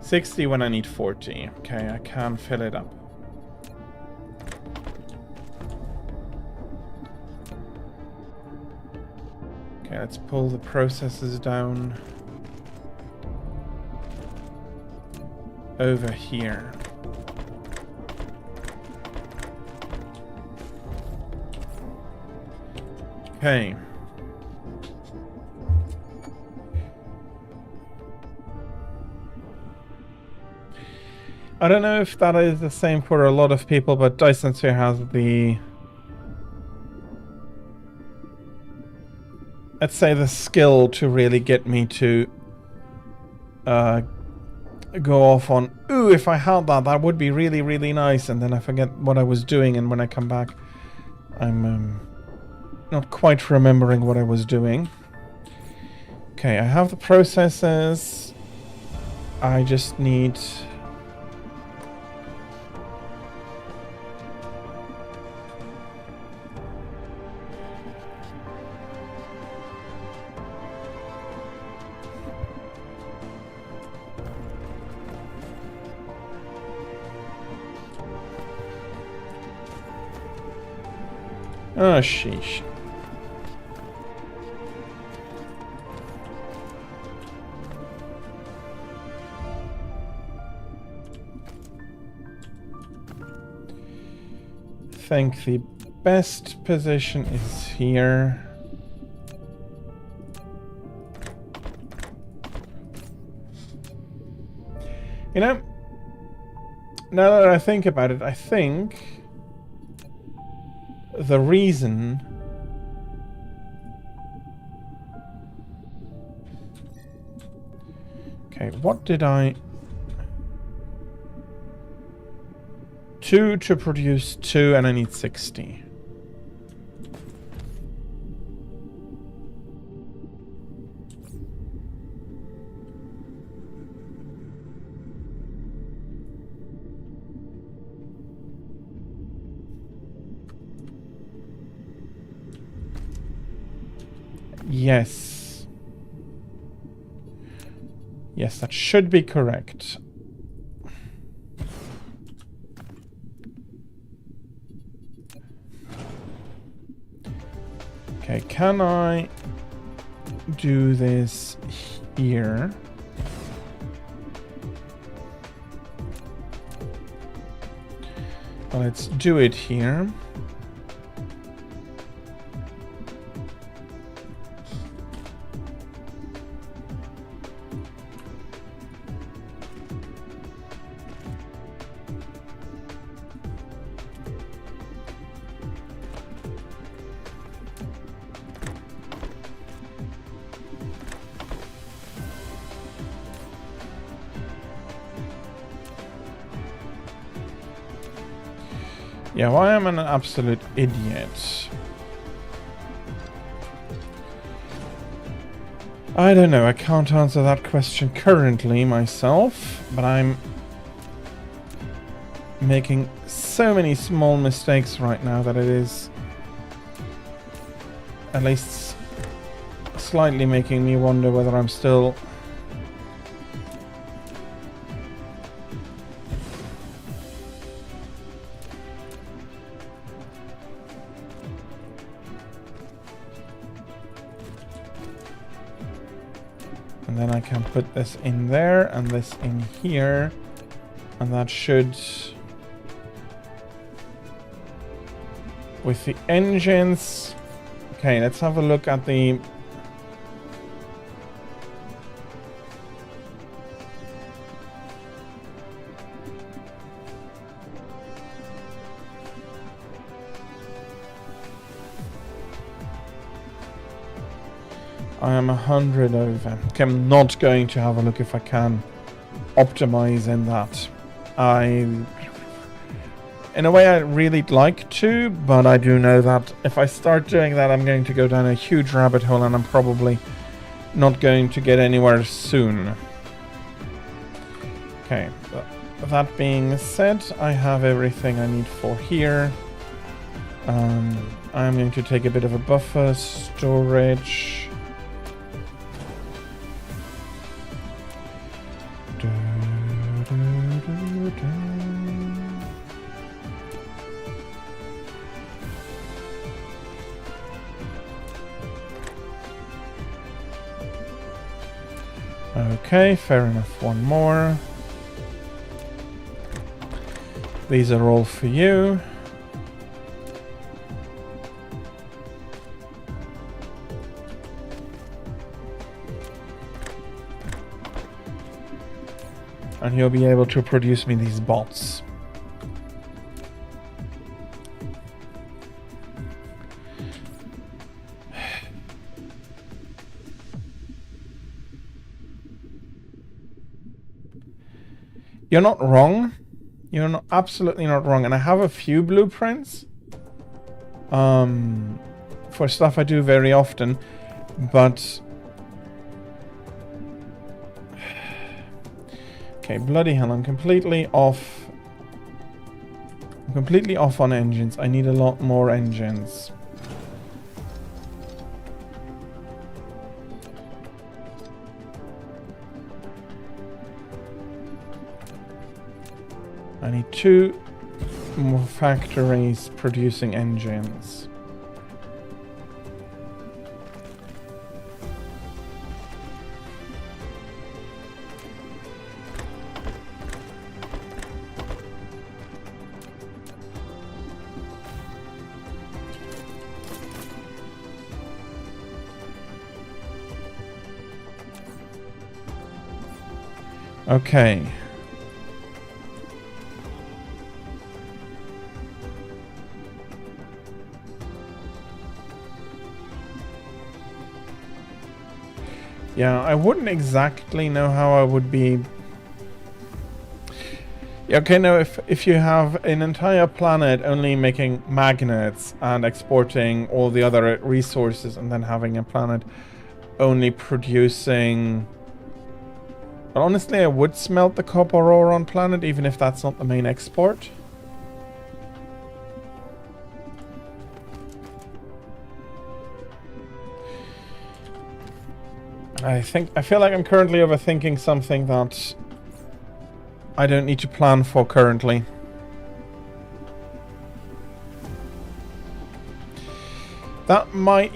$60 when I need 40. Okay, I can fill it up. Okay, let's pull the processes down over here. Okay. I don't know if that is the same for a lot of people, but Dyson Sphere has the, let's say, the skill to really get me to go off on, ooh, if I had that, that would be really, really nice, and then I forget what I was doing, and when I come back, I'm not quite remembering what I was doing. Okay, I have the processes. I just need... Oh, sheesh. I think the best position is here. You know, now that I think about it, I think the reason okay, what did I... 2 to produce 2 and I need 60. Yes. Yes, that should be correct. Okay, can I do this here? Well, let's do it here. Yeah, why am I an absolute idiot? I don't know, I can't answer that question currently myself, but I'm making so many small mistakes right now that it is at least slightly making me wonder whether I'm still and then I can put this in there and this in here, and that should, with the engines. Okay, let's have a look at the I am 100 over. Okay, I'm not going to have a look if I can optimize in that. In a way, I'd really like to, but I do know that if I start doing that, I'm going to go down a huge rabbit hole, and I'm probably not going to get anywhere soon. Okay, that being said, I have everything I need for here. I'm going to take a bit of a buffer, storage. Okay, fair enough. One more. These are all for you. And you'll be able to produce me these bots. You're not wrong. You're not, absolutely not wrong. And I have a few blueprints for stuff I do very often, but okay, bloody hell, I'm completely off. I'm completely off on engines. I need a lot more engines. I need 2 more factories producing engines. Okay. Yeah, I wouldn't exactly know how I would be. Yeah, okay, now if you have an entire planet only making magnets and exporting all the other resources, and then having a planet only producing. But honestly, I would smelt the copper ore on planet, even if that's not the main export. I feel like I'm currently overthinking something that I don't need to plan for currently. That might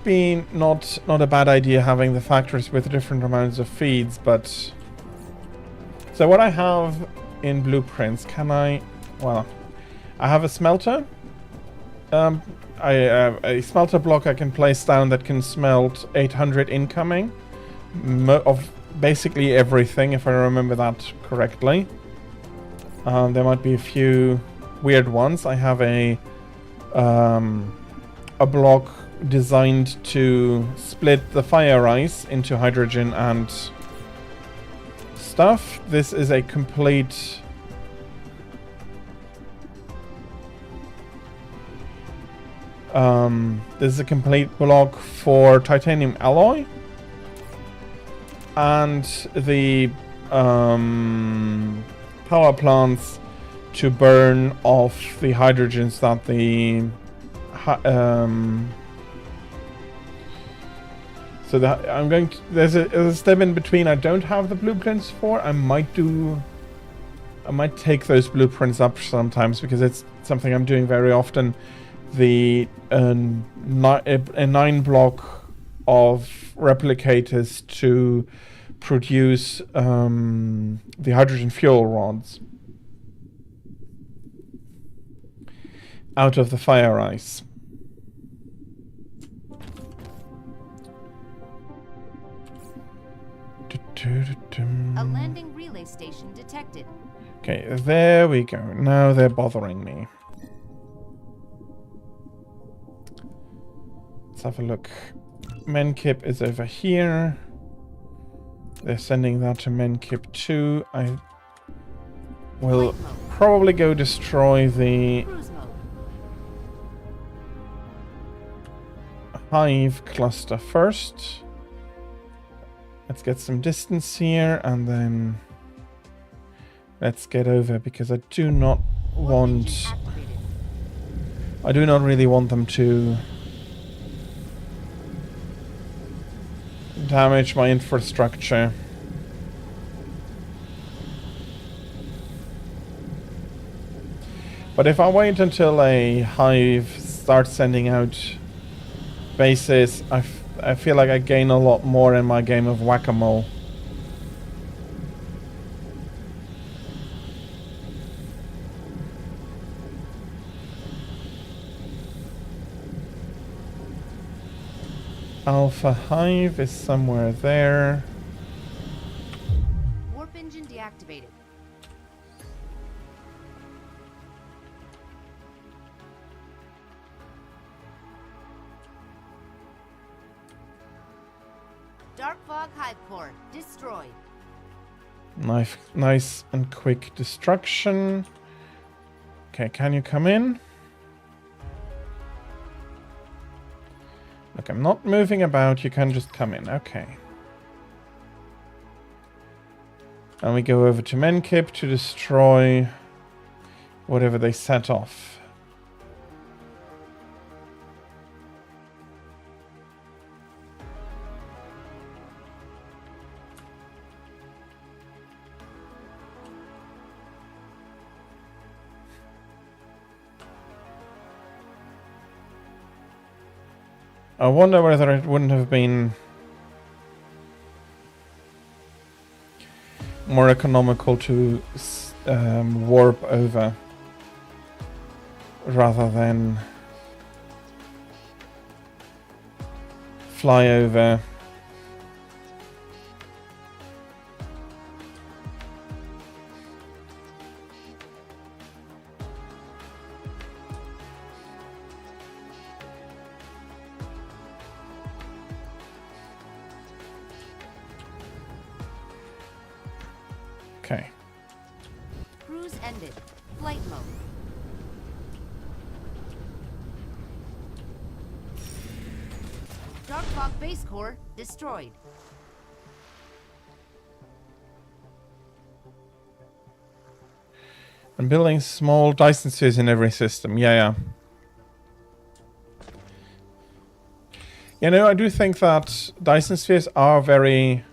be not a bad idea, having the factories with different amounts of feeds, but so what I have in blueprints, well, I have a smelter. A smelter block I can place down that can smelt 800 incoming of basically everything, if I remember that correctly. There might be a few weird ones. I have a block designed to split the fire ice into hydrogen and stuff. This is a complete this is a complete block for titanium alloy, and the power plants to burn off the hydrogens that I'm going to, there's a step in between I don't have the blueprints for. I might take those blueprints up sometimes because it's something I'm doing very often. A 9 block of replicators to produce the hydrogen fuel rods out of the fire ice. A landing relay station detected. Okay, there we go. Now they're bothering me. Let's have a look. Menkip is over here. They're sending that to Menkip 2. I will probably go destroy the Cruise mode. hive cluster first. Let's get some distance here and then let's get over because I do not want... I do not really want them to damage my infrastructure. But if I wait until a hive starts sending out bases, I feel like I gain a lot more in my game of whack-a-mole. Alpha Hive is somewhere there. Warp engine deactivated. Dark Fog Hive Core destroyed. Nice and quick destruction. Okay, can you come in? Look, I'm not moving about. You can just come in. Okay. And we go over to Menkip to destroy whatever they set off. I wonder whether it wouldn't have been more economical to warp over rather than fly over. Okay. Cruise ended. Flight mode. Dark Fog base core destroyed. I'm building small Dyson spheres in every system. Yeah. You know, I do think that Dyson spheres are very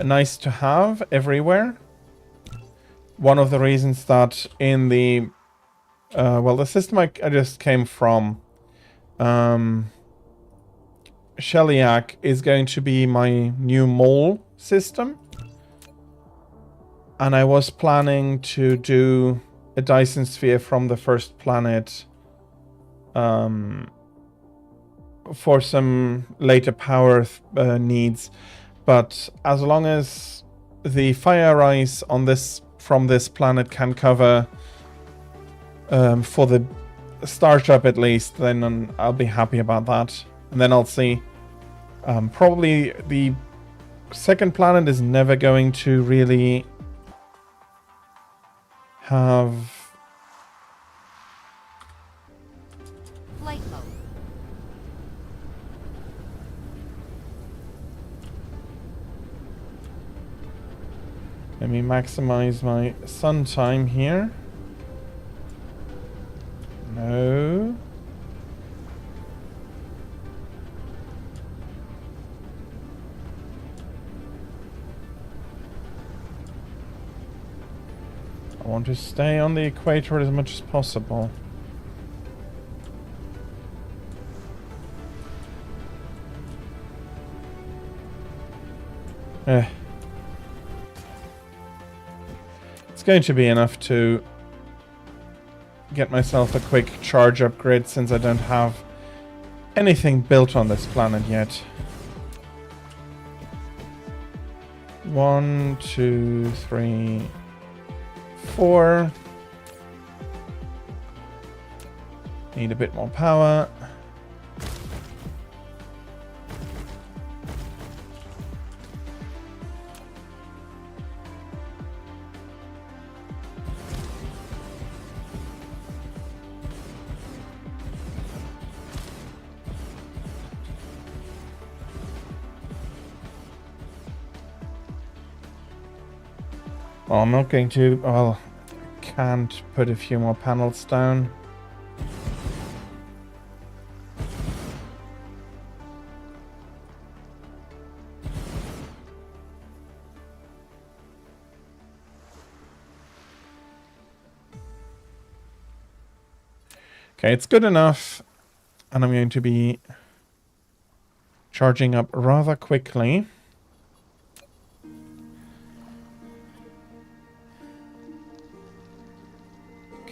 nice to have everywhere. One of the reasons that in the the system I just came from, Shellyak is going to be my new mole system, and I was planning to do a Dyson sphere from the first planet for some later power needs. But as long as the fire ice on from this planet can cover for the starship at least, then I'll be happy about that. And then I'll see. Probably the second planet is never going to really have Flight mode. Let me maximize my sun time here. No. I want to stay on the equator as much as possible. It's going to be enough to get myself a quick charge upgrade since I don't have anything built on this planet yet. 1, 2, 3, 4. Need a bit more power. Well, I'm not going to, well, can't put a few more panels down. Okay, it's good enough, and I'm going to be charging up rather quickly.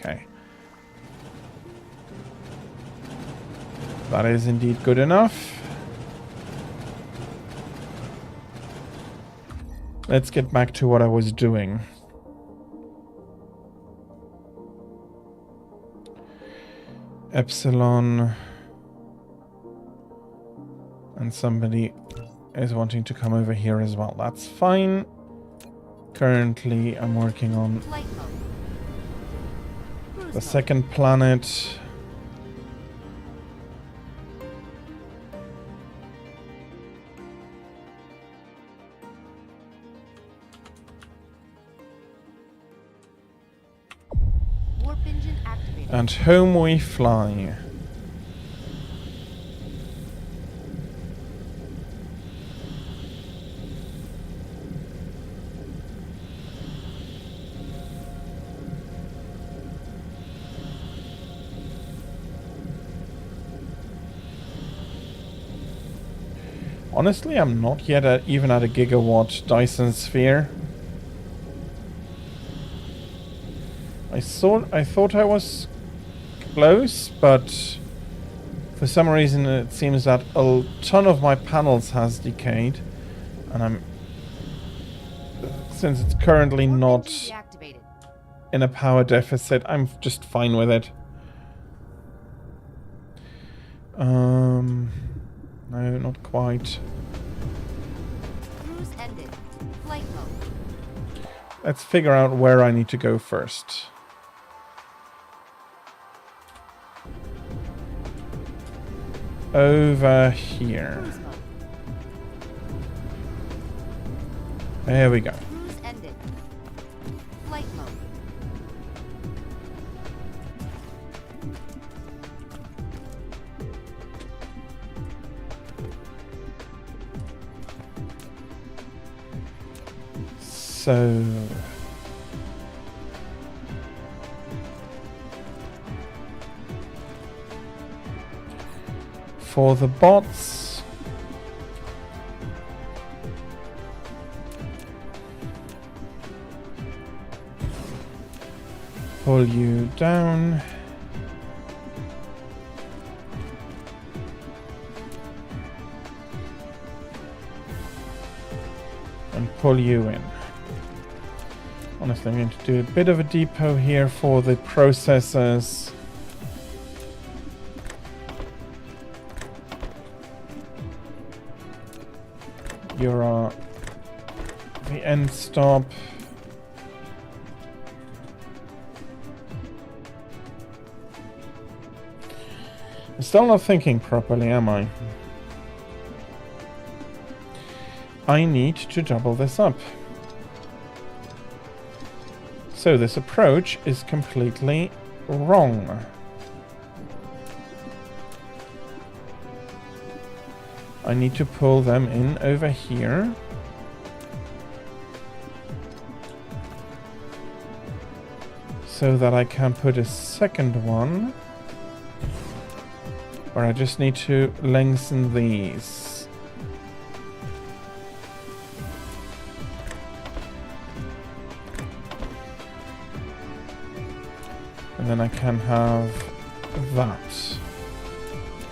Okay. That is indeed good enough. Let's get back to what I was doing. Epsilon. And somebody is wanting to come over here as well. That's fine. Currently, I'm working on the second planet. Warp engine activated. And home we fly. Honestly, I'm not yet even at a gigawatt Dyson sphere. I thought I was close, but for some reason it seems that a ton of my panels has decayed, and since it's currently not in a power deficit, I'm just fine with it. No, not quite. Cruise ended. Flight mode. Let's figure out where I need to go first. Over here. Cruise mode. There we go. Cruise ended. Flight mode. So for the bots, pull you down. And pull you in. Honestly, I'm going to do a bit of a depot here for the processors. You're the end stop. I'm still not thinking properly, am I? I need to double this up. So this approach is completely wrong. I need to pull them in over here. So that I can put a second one. Or I just need to lengthen these. And then I can have that.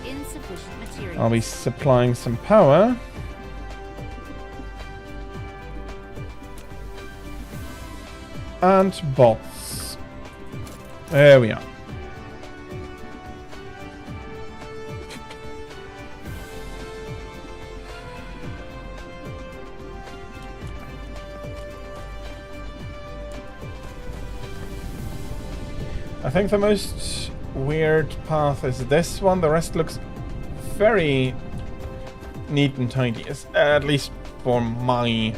Insufficient material. I'll be supplying some power. And bots. There we are. I think the most weird path is this one. The rest looks very neat and tidy, at least for my...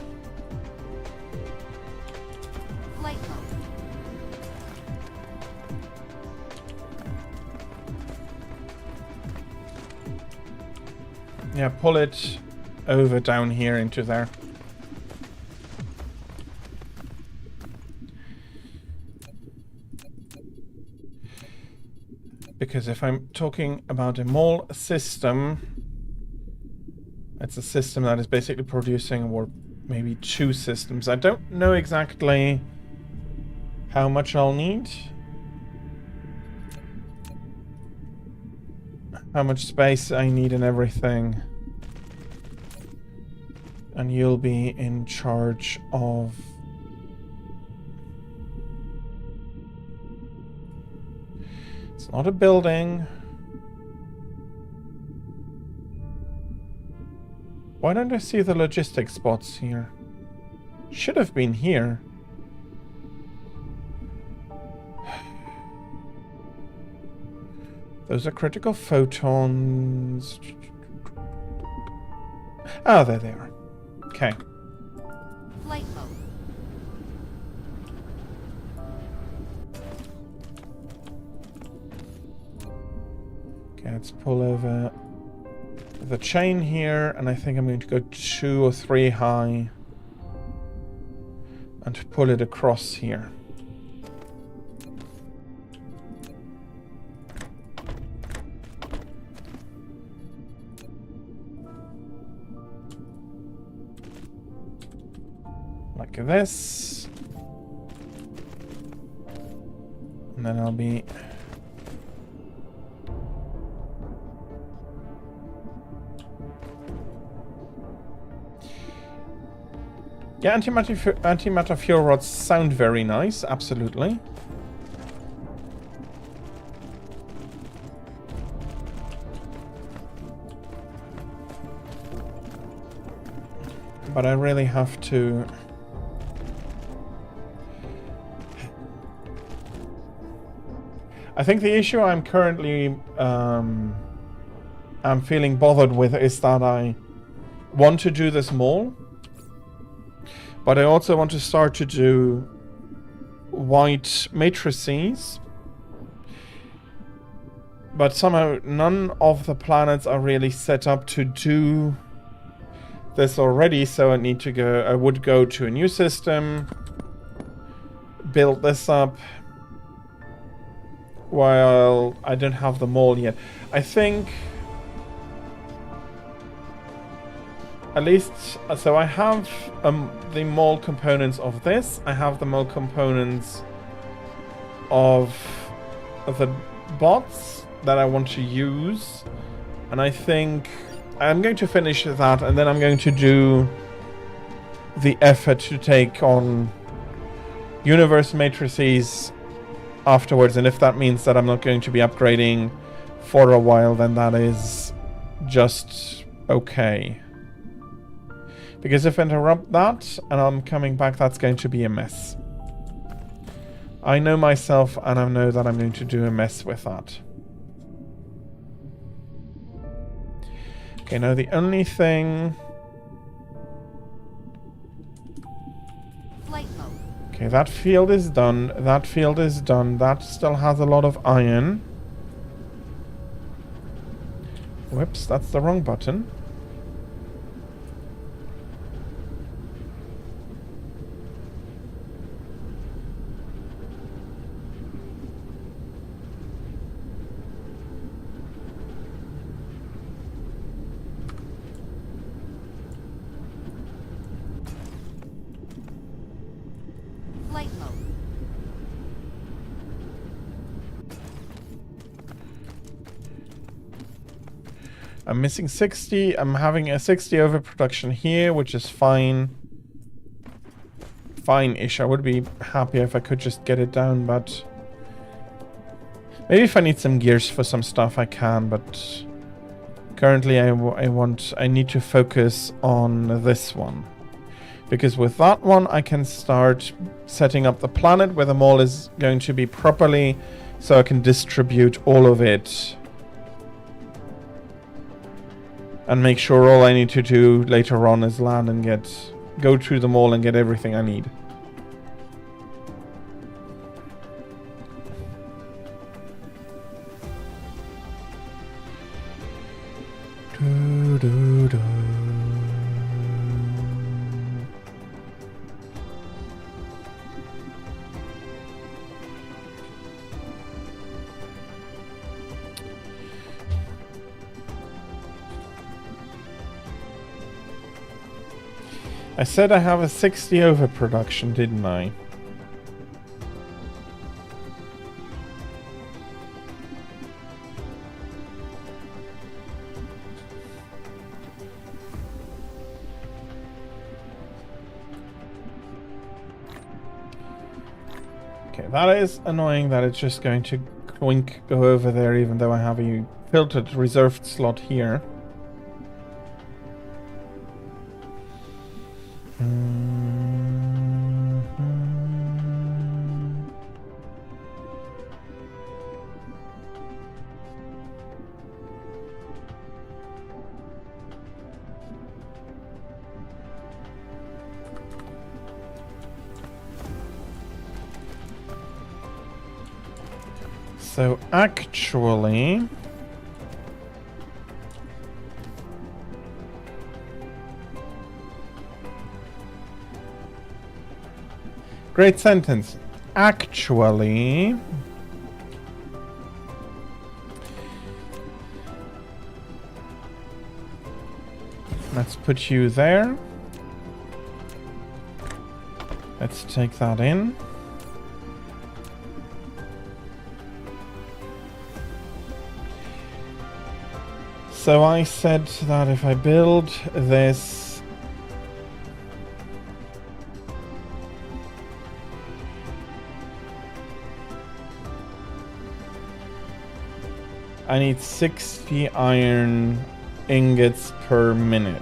Flight mode. Yeah, pull it over down here into there. Because if I'm talking about a mole system, it's a system that is basically producing, or maybe two systems. I don't know exactly how much I'll need. How much space I need and everything. And you'll be in charge of... It's not a building. Why don't I see the logistic spots here? Should have been here. Those are critical photons. Ah, there they are. Okay. Flight mode. Okay, let's pull over the chain here, and I think I'm going to go 2 or 3 high and pull it across here. Like this. And then I'll be... Yeah, antimatter fuel rods sound very nice, absolutely. But I really have to... I think the issue I'm currently I'm feeling bothered with is that I want to do this mole. But I also want to start to do white matrices. But somehow none of the planets are really set up to do this already, so I would go to a new system, build this up, while I don't have the mole yet. I think... At least, so I have the mole components of this. I have the mole components of the bots that I want to use. And I think I'm going to finish that, and then I'm going to do the effort to take on universe matrices afterwards. And if that means that I'm not going to be upgrading for a while, then that is just okay. Because if I interrupt that and I'm coming back, that's going to be a mess. I know myself, and I know that I'm going to do a mess with that. Okay, now the only thing... Flight mode. Okay, that field is done. That field is done. That still has a lot of iron. Whoops, that's the wrong button. Flight mode. I'm missing 60. I'm having a 60 overproduction here, which is fine. Fine-ish. I would be happy if I could just get it down, but... maybe if I need some gears for some stuff, I can, but... currently, I need to focus on this one. Because with that one, I can start setting up the planet where the mall is going to be properly, so I can distribute all of it. And make sure all I need to do later on is land and go to the mall and get everything I need. I said I have a 60 overproduction, didn't I? Okay, that is annoying that it's just going to clink go over there even though I have a filtered reserved slot here. So actually... great sentence. Actually... let's put you there. Let's take that in. So I said that if I build this... I need 60 iron ingots per minute.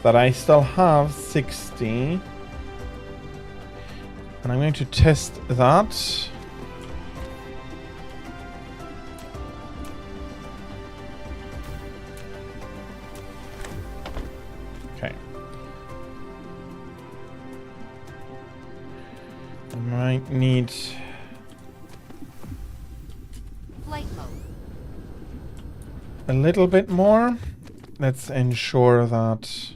That I still have 60. And I'm going to test that. Okay. I might need... Flight mode. a little bit more. Let's ensure that...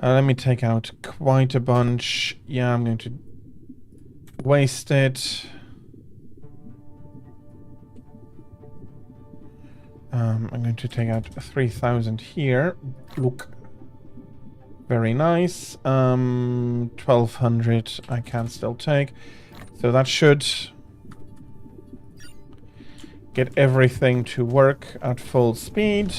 let me take out quite a bunch. Yeah, I'm going to waste it. I'm going to take out 3,000 here. Look. Very nice. 1,200 I can still take. So that should get everything to work at full speed.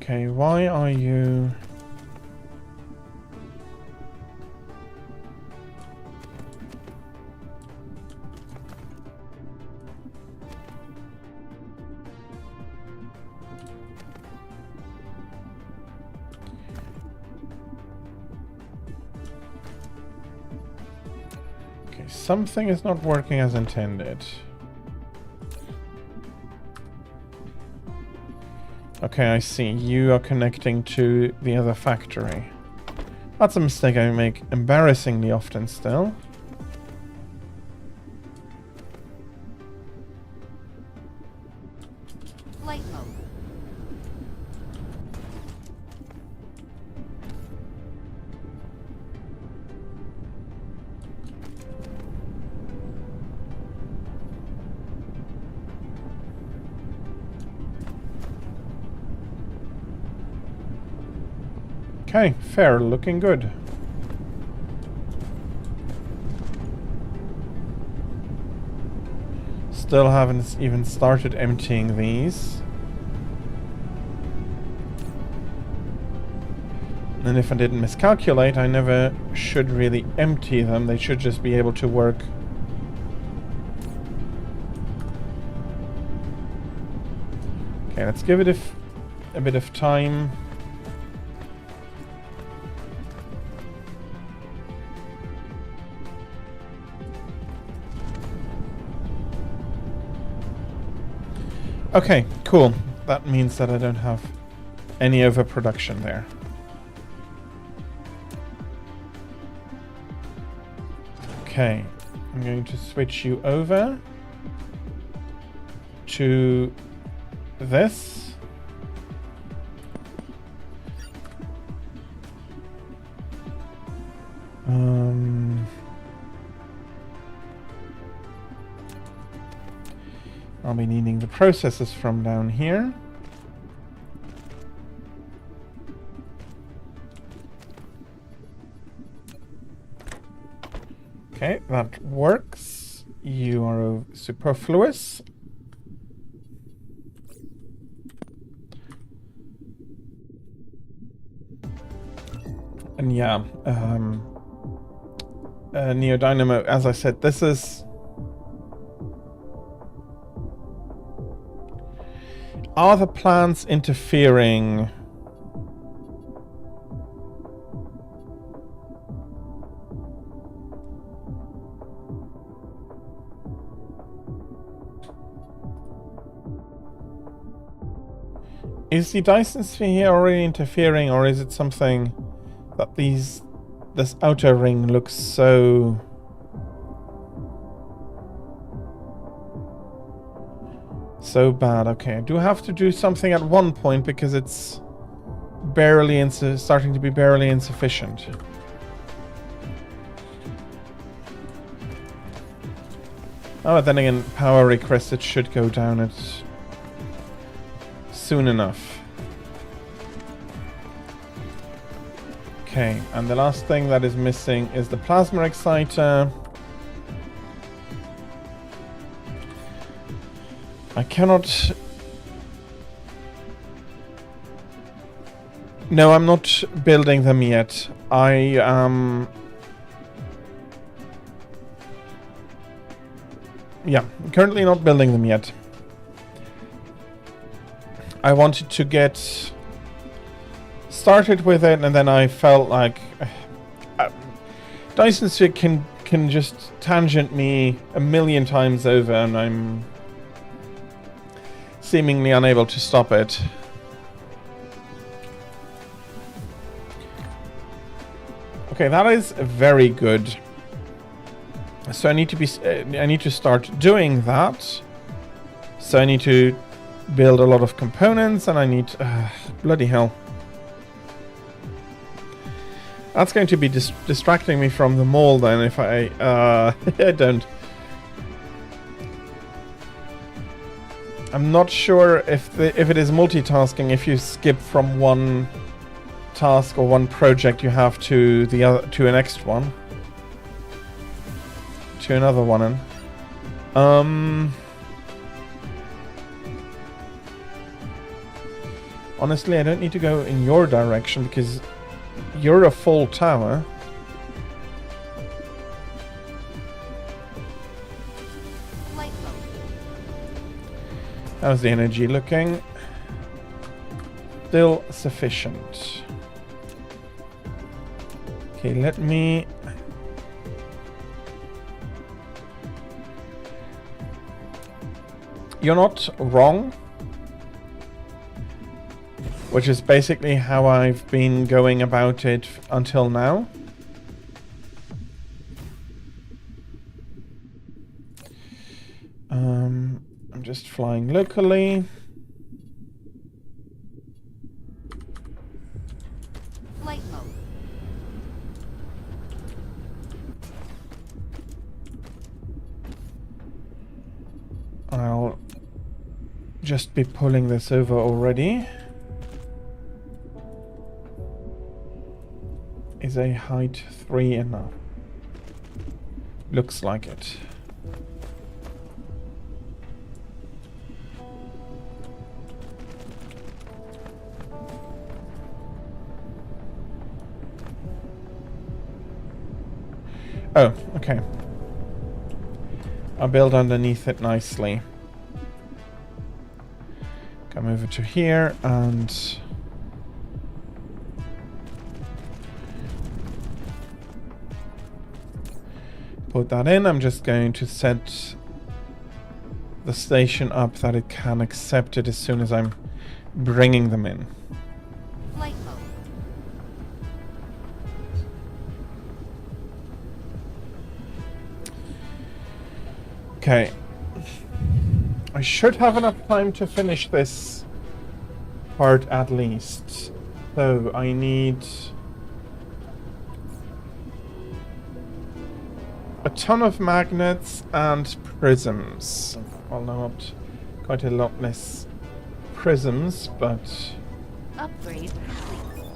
Okay, why are you... Okay, something is not working as intended. Okay, I see. You are connecting to the other factory. That's a mistake I make embarrassingly often still. Flight mode. Okay, fair, looking good. Still haven't even started emptying these. And if I didn't miscalculate, I never should really empty them. They should just be able to work. Okay, let's give it a bit of time. Okay, cool. That means that I don't have any overproduction there. Okay, I'm going to switch you over to this. I'll be needing the processes from down here. Okay, that works. You are superfluous. And yeah, Neodynamo, as I said, this is... Are the plants interfering? Is the Dyson sphere here already interfering, or is it something that this outer ring looks so... So bad. Okay, I do have to do something at one point because it's barely starting to be barely insufficient. Oh, but then again, power requested should go down at soon enough. Okay, and the last thing that is missing is the plasma exciter. I cannot... No, I'm not building them yet. I yeah, currently not building them yet. I wanted to get started with it, and then I felt like Dyson Sphere can just tangent me a million times over, and I'm seemingly unable to stop it. Okay, that is very good. So I need to start doing that. So I need to build a lot of components, and I need bloody hell. That's going to be distracting me from the mall then if I I don't. I'm not sure if it is multitasking. If you skip from one task or one project, you have to the other, to a next one, to another one. Honestly, I don't need to go in your direction because you're a full tower. How's the energy looking? Still sufficient. Okay, let me You're not wrong. Which is basically how I've been going about it until now. I'm just flying locally. Flight mode. I'll just be pulling this over already. Is a height 3 enough? Looks like it. Oh, okay. I'll build underneath it nicely. Come over to here and put that in. I'm just going to set the station up that it can accept it as soon as I'm bringing them in. Flight mode. Okay. I should have enough time to finish this part at least. So I need a ton of magnets and prisms. Well, not quite a lot less prisms, but Upgrade complete.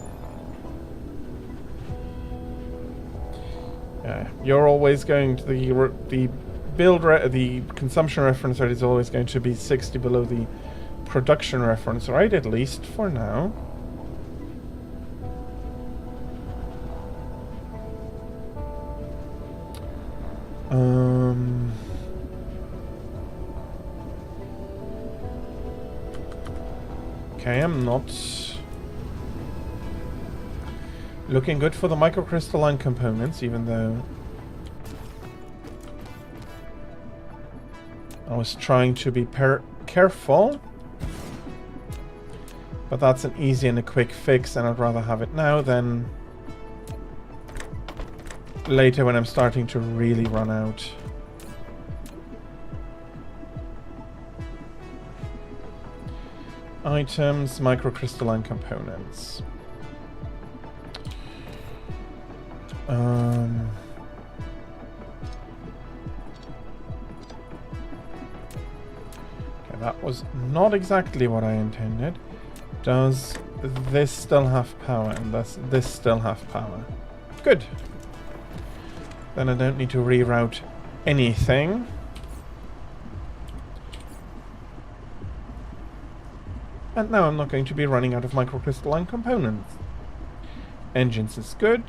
yeah, you're always going to the the consumption reference rate is always going to be 60 below the production reference rate, at least for now. Okay, I'm not looking good for the microcrystalline components, even though I was trying to be careful. But that's an easy and a quick fix, and I'd rather have it now than later when I'm starting to really run out. Items, microcrystalline components. Okay, that was not exactly what I intended. Does this still have power? And does this still have power? Good. Then I don't need to reroute anything. And now I'm not going to be running out of microcrystalline components. Engines is good.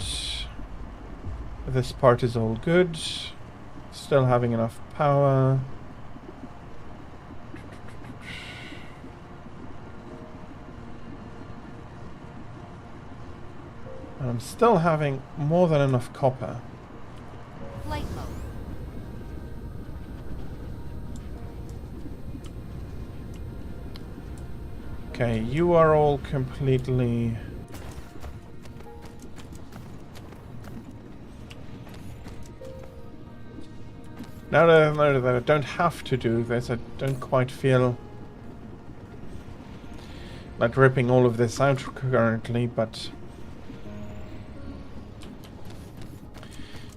This part is all good. Still having enough power. I'm still having more than enough copper. Flight mode. Okay, you are all completely... Now that I don't have to do this, I don't quite feel like ripping all of this out currently, but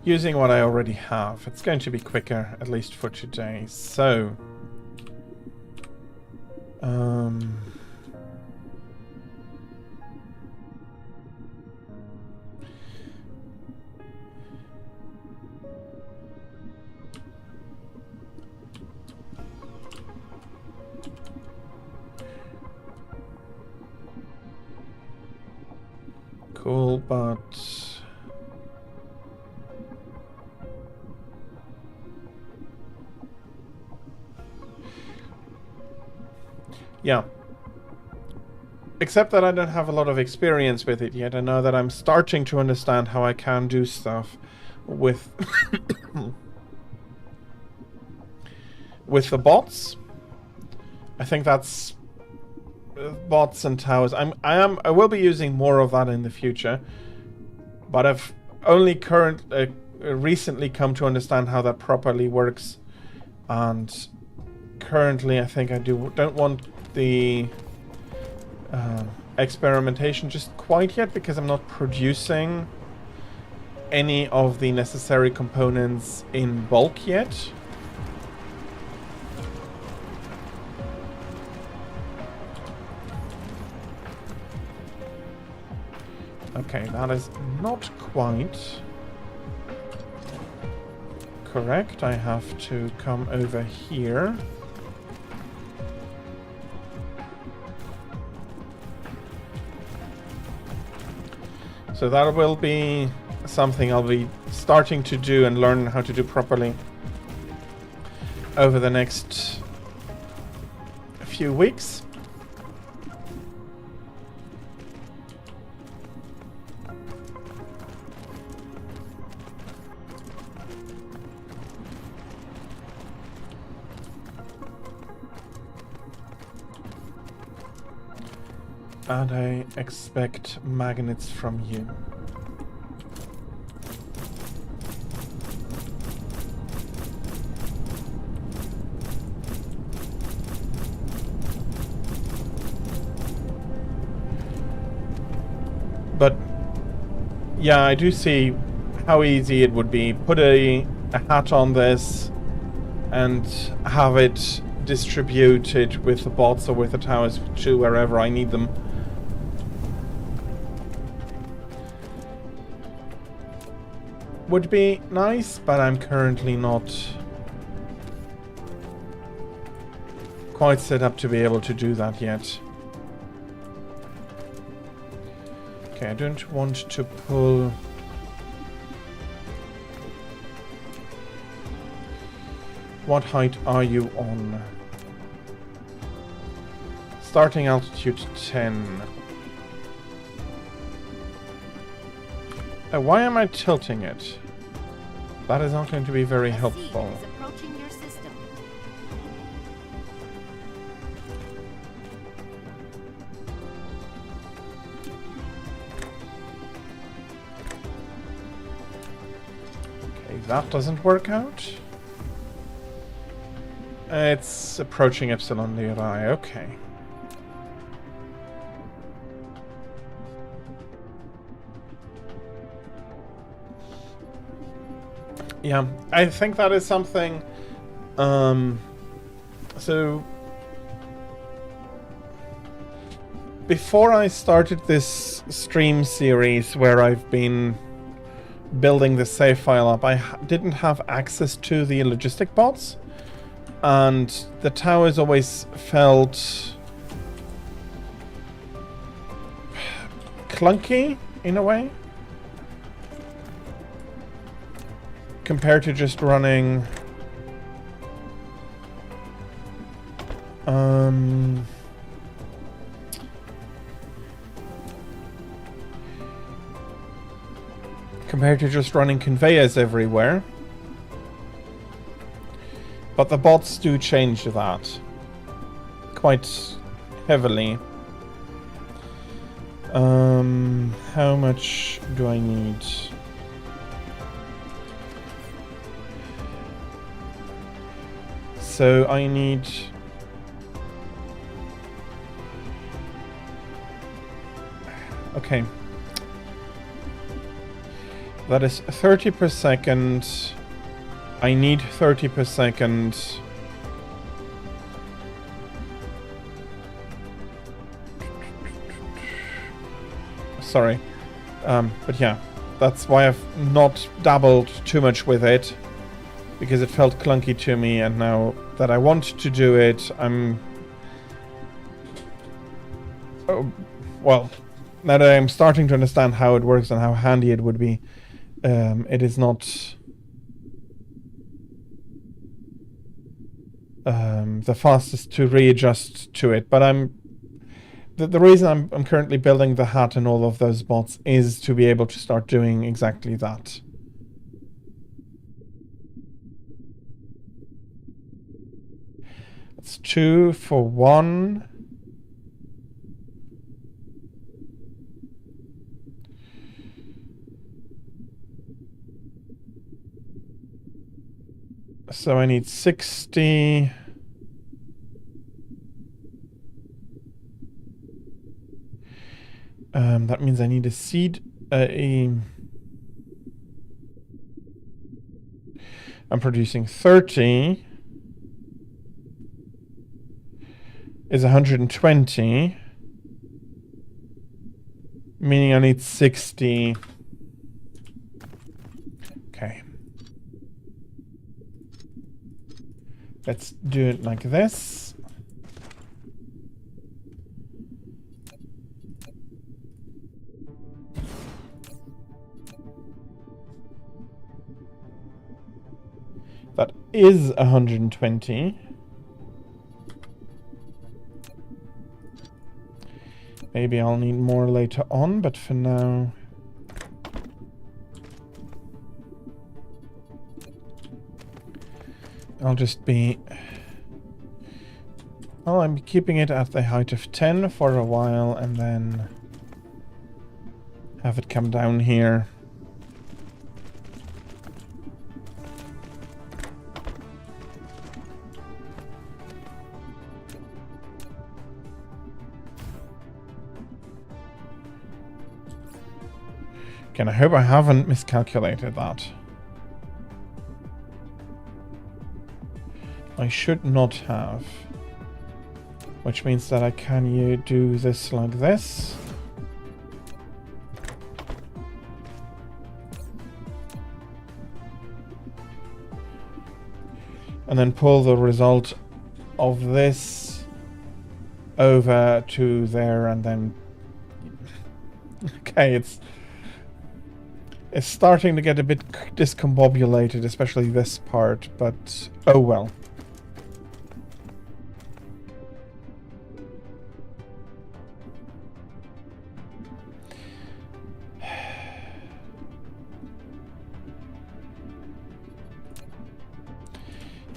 using what I already have, it's going to be quicker, at least for today. So, cool, but yeah. Except that I don't have a lot of experience with it yet. I know that I'm starting to understand how I can do stuff with with the bots. I think that's bots and towers. I will be using more of that in the future, but I've only recently come to understand how that properly works, and currently I think I don't want the experimentation just quite yet, because I'm not producing any of the necessary components in bulk yet. Okay, that is not quite correct. I have to come over here. So that will be something I'll be starting to do and learn how to do properly over the next few weeks. And I expect magnets from you. But yeah, I do see how easy it would be. Put a hat on this and have it distributed with the bots or with the towers to wherever I need them. Would be nice, but I'm currently not quite set up to be able to do that yet. Okay, I don't want to pull... What height are you on? Starting altitude 10. Why am I tilting it? That is not going to be very helpful. Is approaching your system. Okay, that doesn't work out. It's approaching Epsilon Lyrae, okay. Yeah, I think that is something, so before I started this stream series where I've been building the save file up, I didn't have access to the logistic bots, and the towers always felt clunky in a way, compared to just running conveyors everywhere. But the bots do change that quite heavily. How much do I need? So I need... Okay. That is 30 per second. I need 30 per second. Sorry. But yeah, that's why I've not dabbled too much with it, because it felt clunky to me, and now that I want to do it, well, now that I'm starting to understand how it works and how handy it would be, it is not the fastest to readjust to it, but the reason I'm currently building the hat and all of those bots is to be able to start doing exactly that. That's 2 for 1. So I need 60. That means I need a seed. I'm producing 30. Is 120. Meaning I need 60. Okay. Let's do it like this. That is 120. Maybe I'll need more later on, but for now... I'll just be... Well, I'm keeping it at the height of 10 for a while and then have it come down here. Okay, and I hope I haven't miscalculated that. I should not have. Which means that I can do this like this. And then pull the result of this over to there and then... Okay, it's starting to get a bit discombobulated, especially this part, but oh well.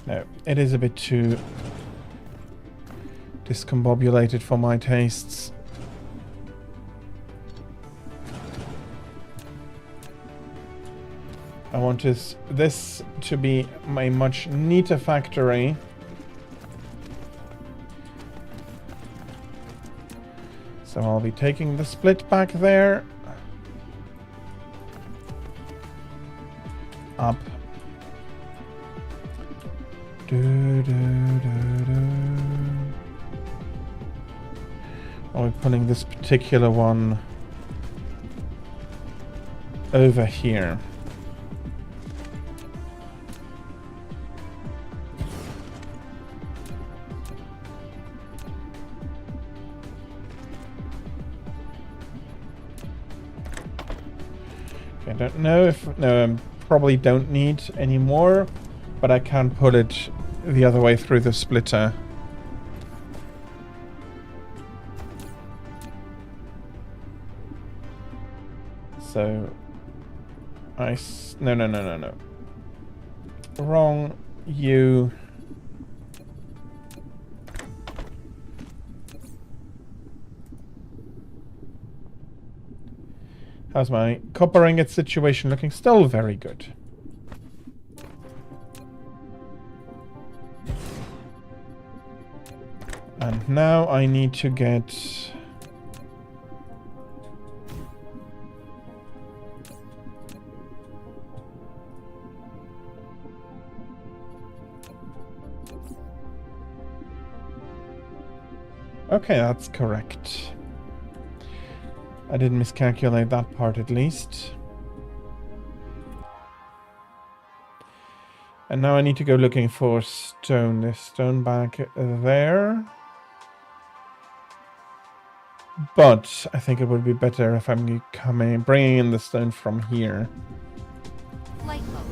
No, it is a bit too discombobulated for my tastes. I want this to be a much neater factory. So I'll be taking the split back there. Up. I'll be putting this particular one over here. I don't know if... No, I probably don't need any more, but I can put it the other way through the splitter. So... No. Wrong. You... How's my copper ingot situation looking? Still very good. And now I need to get... Okay, that's correct. I didn't miscalculate that part at least. And now I need to go looking for stone. There's stone back there. But I think it would be better if I'm bringing in the stone from here. Flight mode.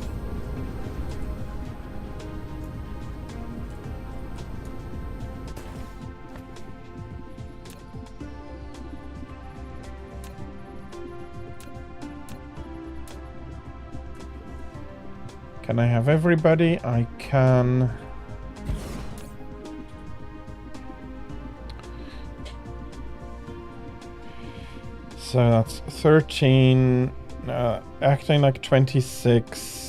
Can I have everybody? I can. So that's 13, acting like 26.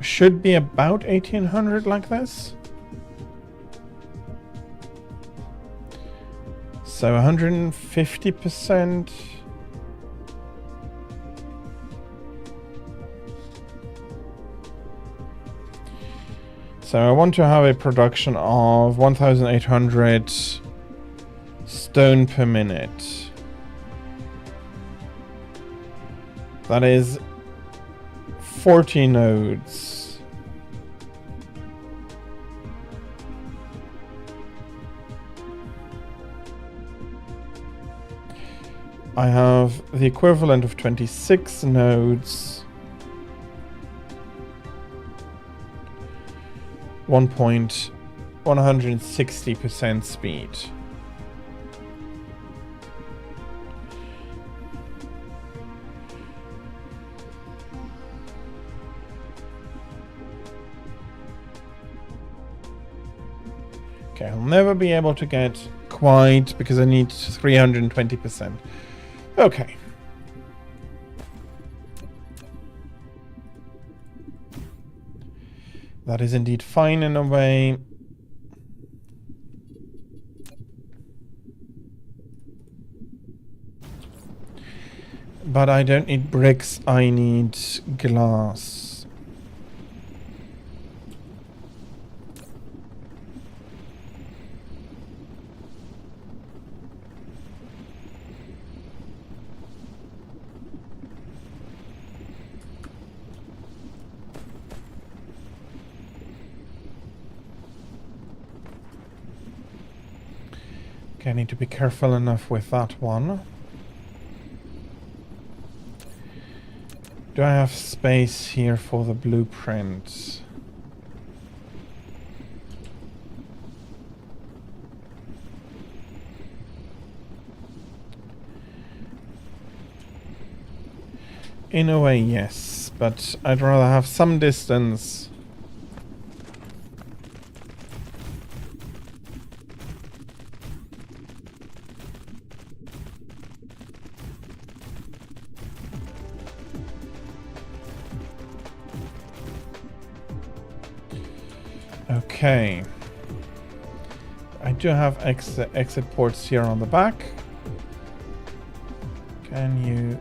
Should be about 1800 like this. So 150%. So I want to have a production of 1800 stone per minute. That is 40 nodes. I have the equivalent of 26 nodes. 160% speed. Okay, I'll never be able to get quite because I need 320%. Okay. That is indeed fine in a way. But I don't need bricks, I need glass. Okay, I need to be careful enough with that one. Do I have space here for the blueprint? In a way, yes, but I'd rather have some distance. Okay. I do have exit ports here on the back. Can you...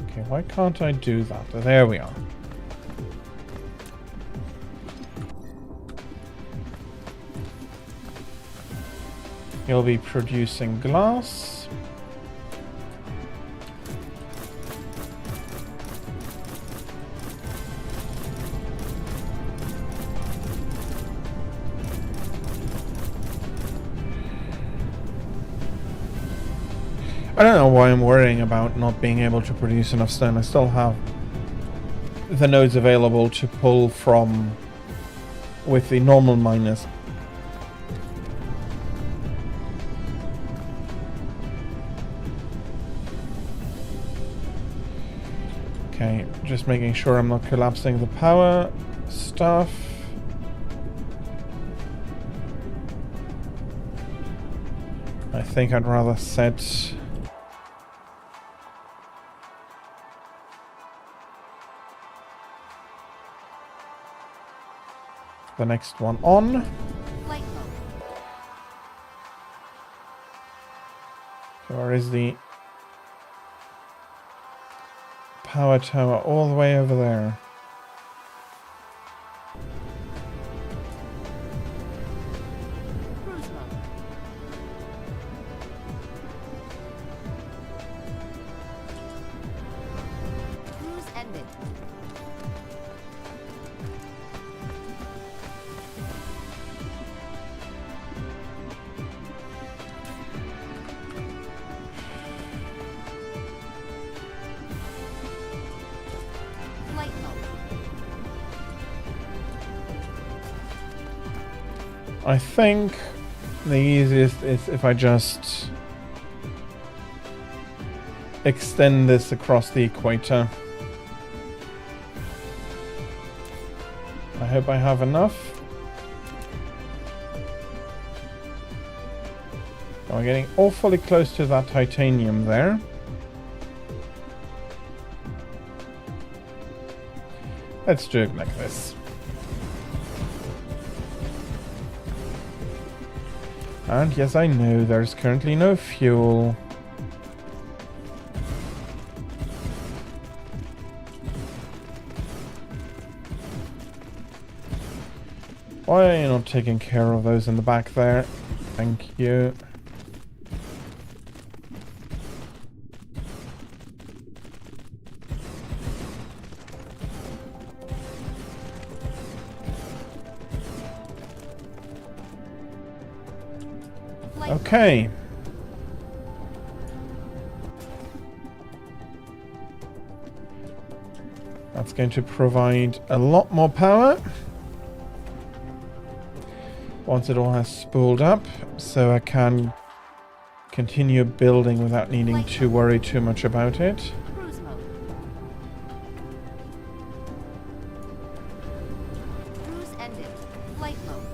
Okay, why can't I do that? There we are. You'll be producing glass. I don't know why I'm worrying about not being able to produce enough stone. I still have the nodes available to pull from with the normal miners. Okay, just making sure I'm not collapsing the power stuff. I think I'd rather set the next one on. Flight mode. Where is the power tower? All the way over there. I think the easiest is if I just extend this across the equator. I hope I have enough. Oh, we're getting awfully close to that titanium there. Let's do it like this. And yes, I know there's currently no fuel. Why are you not taking care of those in the back there? Thank you. Okay. That's going to provide a lot more power once it all has spooled up, so I can continue building without needing to worry too much about it. Cruise mode. Cruise ended. Flight mode.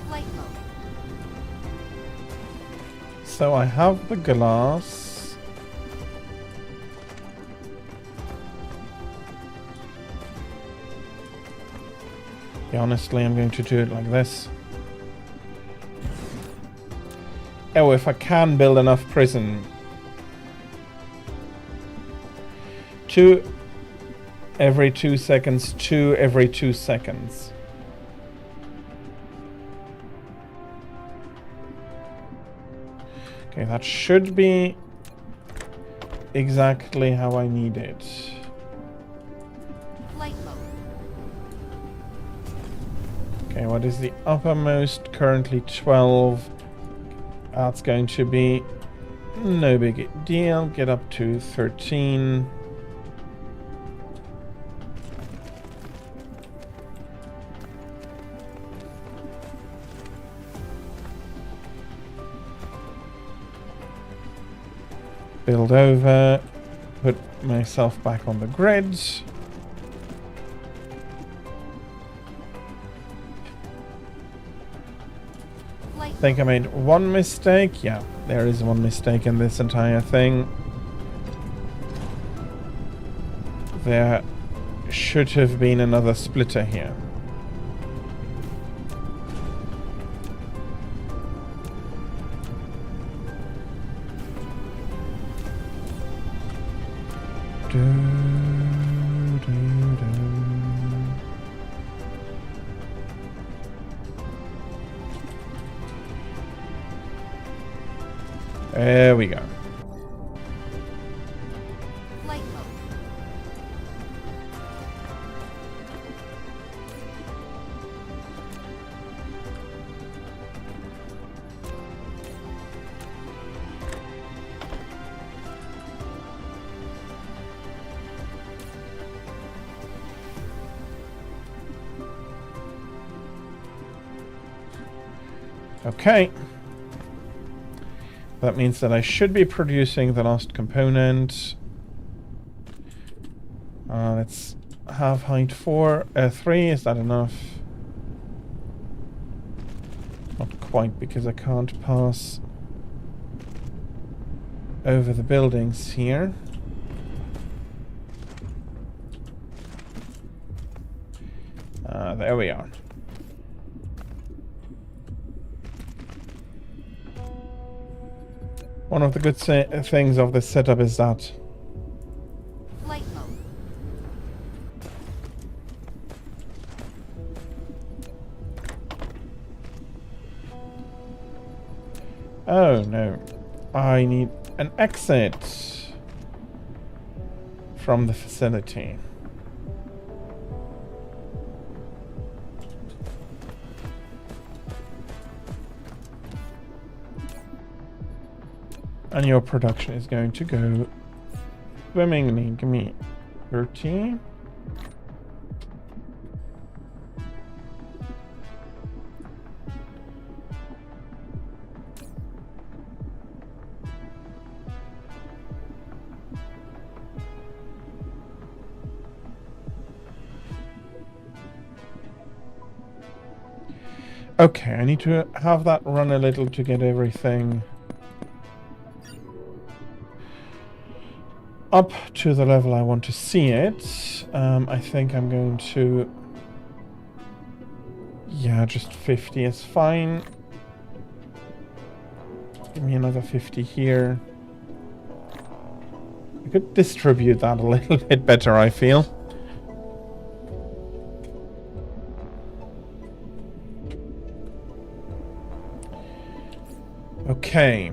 Flight mode. So I have the glass. Yeah, honestly, I'm going to do it like this. Oh, if I can build enough prison. 2 every 2 seconds, 2 every 2 seconds. Okay, that should be exactly how I need it. Flight mode. Okay, what is the uppermost? Currently 12. That's going to be no big deal. Get up to 13. Build over. Put myself back on the grid. I think I made one mistake. Yeah, there is one mistake in this entire thing. There should have been another splitter here. There we go. Flight mode. Okay. That means that I should be producing the last component. Let's have height 3. Is that enough? Not quite, because I can't pass over the buildings here. There we are. One of the good things of this setup is that Flight mode. oh no, I need an exit from the facility. And your production is going to go swimmingly. Give me 30. Okay, I need to have that run a little to get everything up to the level I want to see it. I think I'm going to... Yeah, just 50 is fine. Give me another 50 here. I could distribute that a little bit better, I feel. Okay.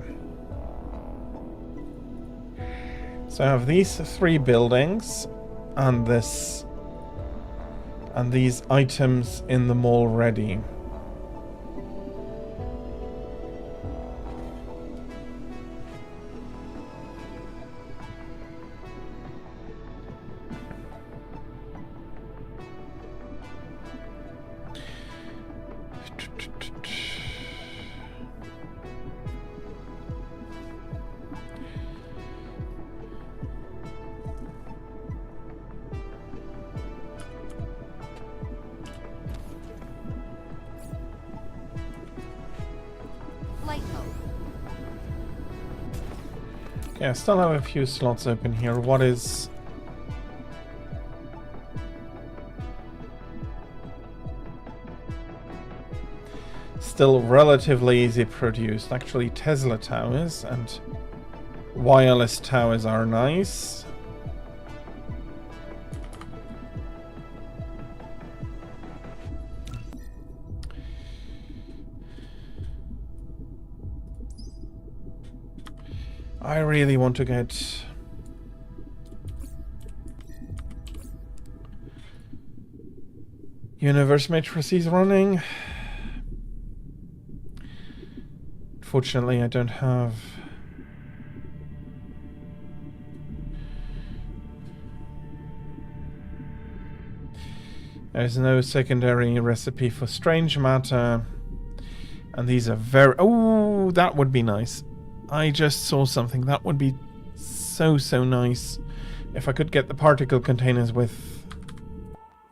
So I have these 3 buildings and this and these items in the mall ready. Flight mode. Okay, I still have a few slots open here. What is... Still relatively easy produced. Actually, Tesla towers and wireless towers are nice. I really want to get... Universe matrices running. Fortunately, I don't have... There's no secondary recipe for strange matter. And these are very... Oh, that would be nice. I just saw something. That would be so nice. If I could get the particle containers with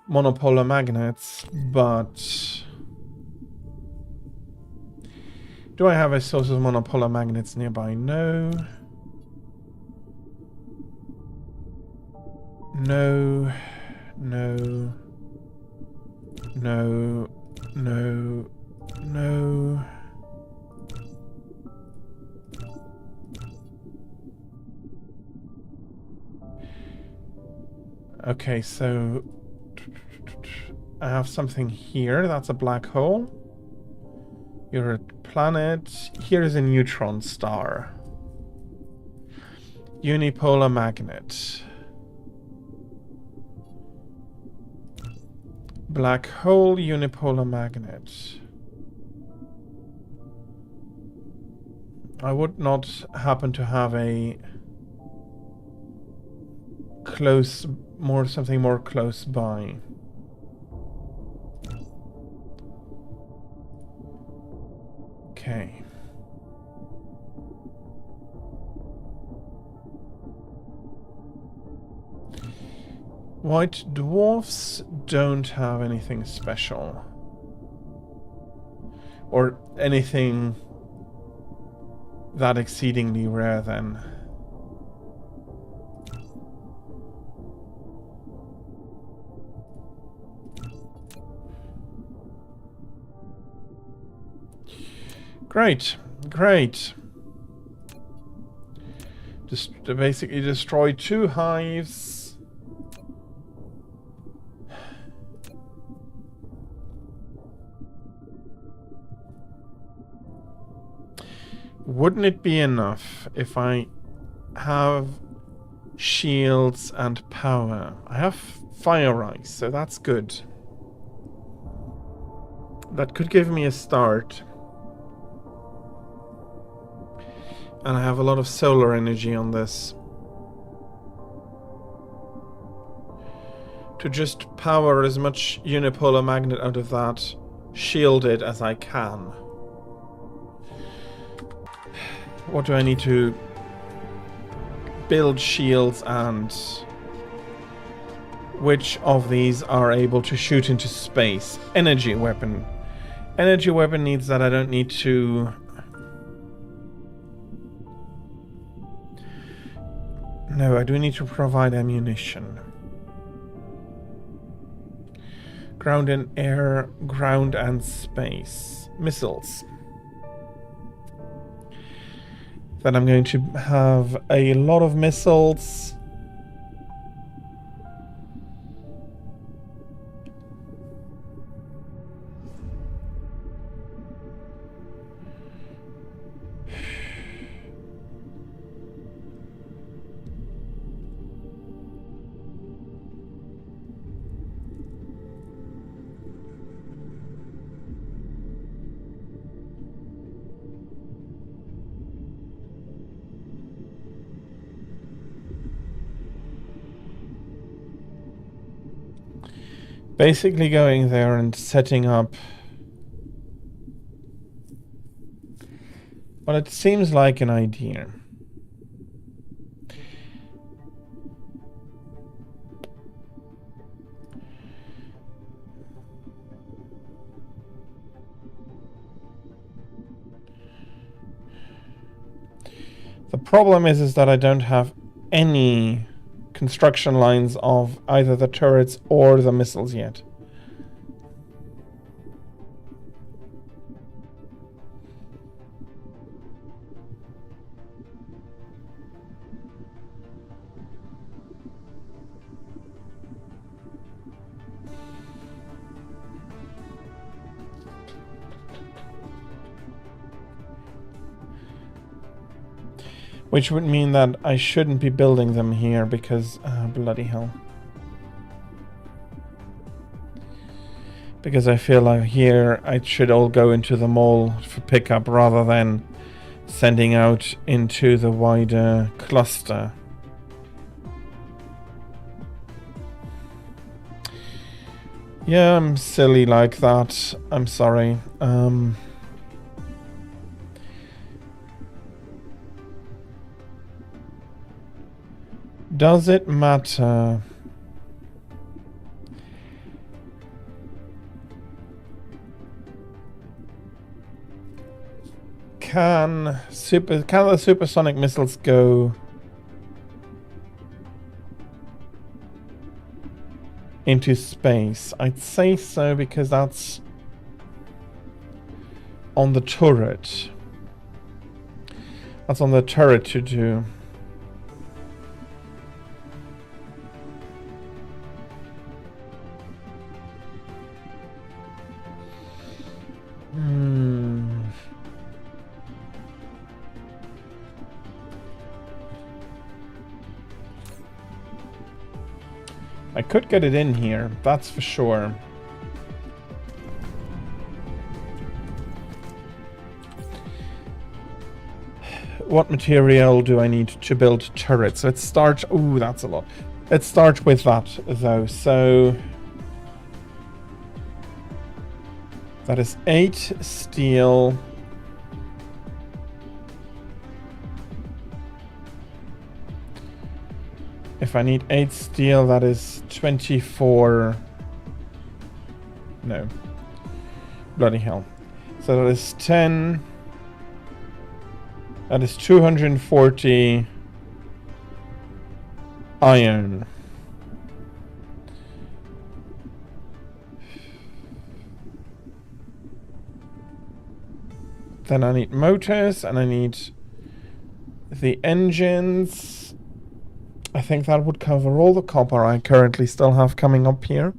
monopolar magnets, but... Do I have a source of monopolar magnets nearby? No. No. No. No. No. No. Okay, so... I have something here. That's a black hole. You're a planet. Here is a neutron star. Unipolar magnet. Black hole, unipolar magnet. I would not happen to have a close, something more close by. Okay. White dwarfs don't have anything special. Or anything that exceedingly rare then. Great, great. Just to basically destroy 2 hives. Wouldn't it be enough if I have shields and power? I have fire ice, so that's good. That could give me a start. And I have a lot of solar energy on this. to just power as much unipolar magnet out of that shielded as I can. What do I need to build shields, and which of these are able to shoot into space? Energy weapon. Energy weapon needs that. I don't need to... No, I do need to provide ammunition. Ground and air, ground and space. Missiles. Then I'm going to have a lot of missiles. Basically going there and setting up what it seems like an idea. The problem is that I don't have any construction lines of either the turrets or the missiles yet. Which would mean that I shouldn't be building them here because... bloody hell. Because I feel like here it should all go into the mall for pickup rather than sending out into the wider cluster. Yeah, I'm silly like that. I'm sorry. Does it matter? Can the supersonic missiles go into space? I'd say so because that's on the turret. That's on the turret to do. I could get it in here, that's for sure. What material do I need to build turrets? Let's start... Ooh, that's a lot. Let's start with that, though. So... that is 8 steel... If I need 8 steel, that is 24... No. Bloody hell. So that is 10... That is 240 iron. Then I need motors, and I need the engines. I think that would cover all the copper I currently still have coming up here.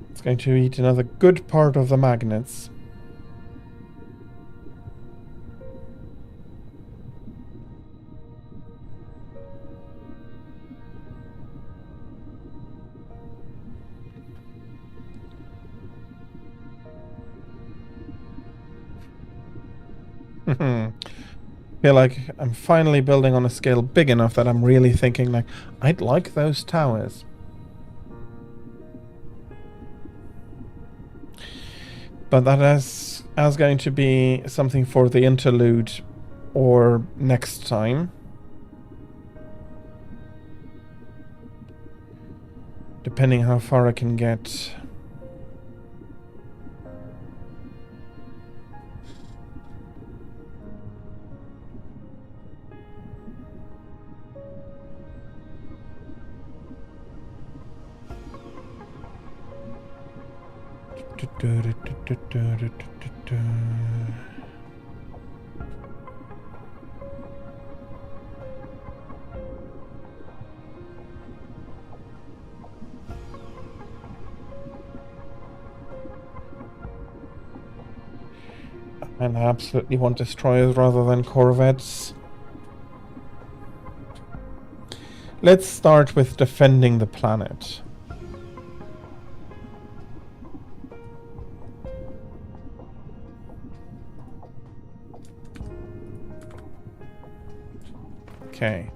It's going to eat another good part of the magnets. feel like I'm finally building on a scale big enough that I'm really thinking like, I'd like those towers. But that is going to be something for the interlude or next time. Depending how far I can get. And I absolutely want destroyers rather than corvettes. Let's start with defending the planet. Okay.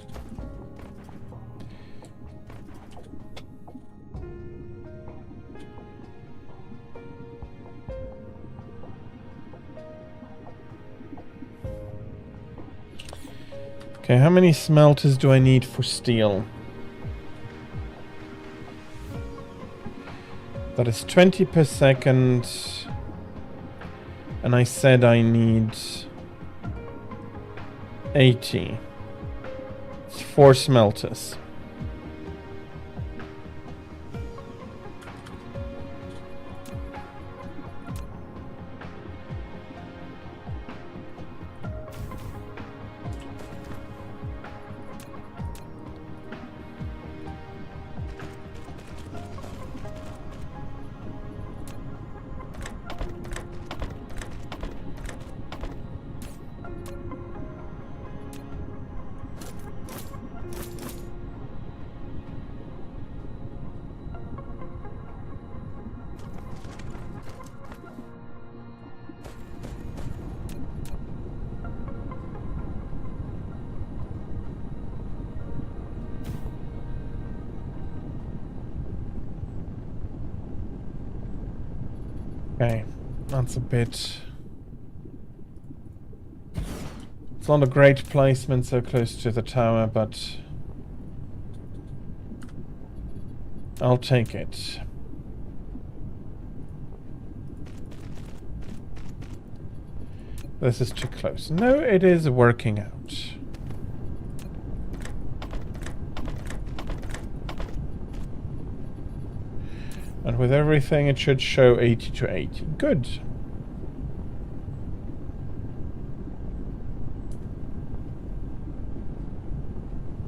Okay, how many smelters do I need for steel? That is 20 per second. And I said I need 80. It's 4 smelters. Okay, that's a bit... It's not a great placement so close to the tower, but I'll take it. This is too close. No, it is working out. And with everything, it should show 80 to 80. Good.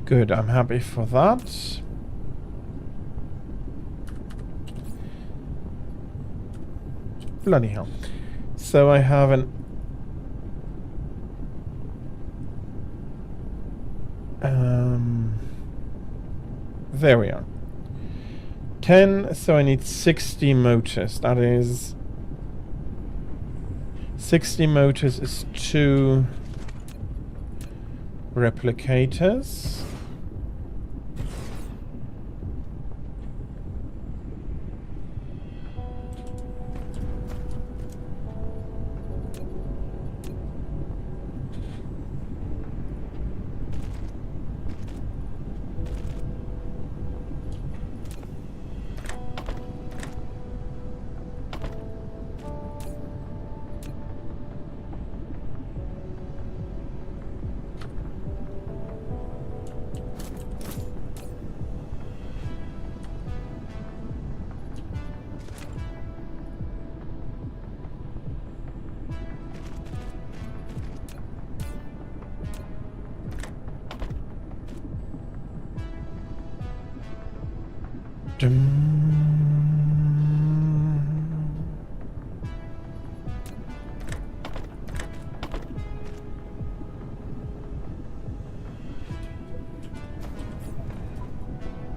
Good, I'm happy for that. Bloody hell. So I have an... there we are. 10, so I need 60 motors. That is... 60 motors is 2 replicators.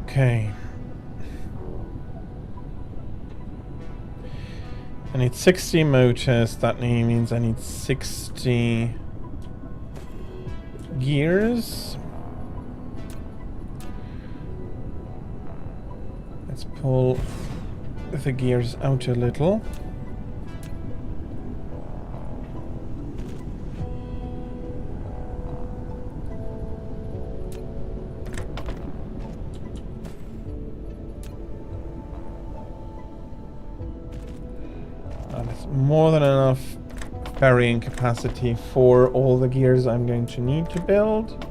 Okay. I need 60 motors. That means I need 60 gears. Let's pull the gears out a little. That's more than enough carrying capacity for all the gears I'm going to need to build.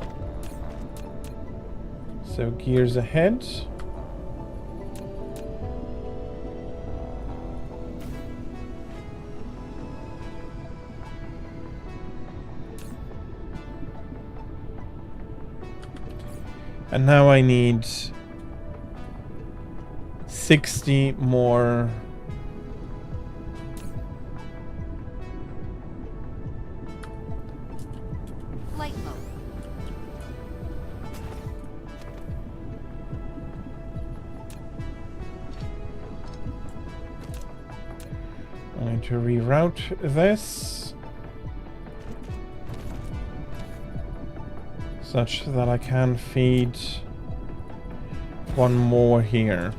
So gears ahead. And now I need 60 more Flight mode. I'm going to reroute this such that I can feed one more here.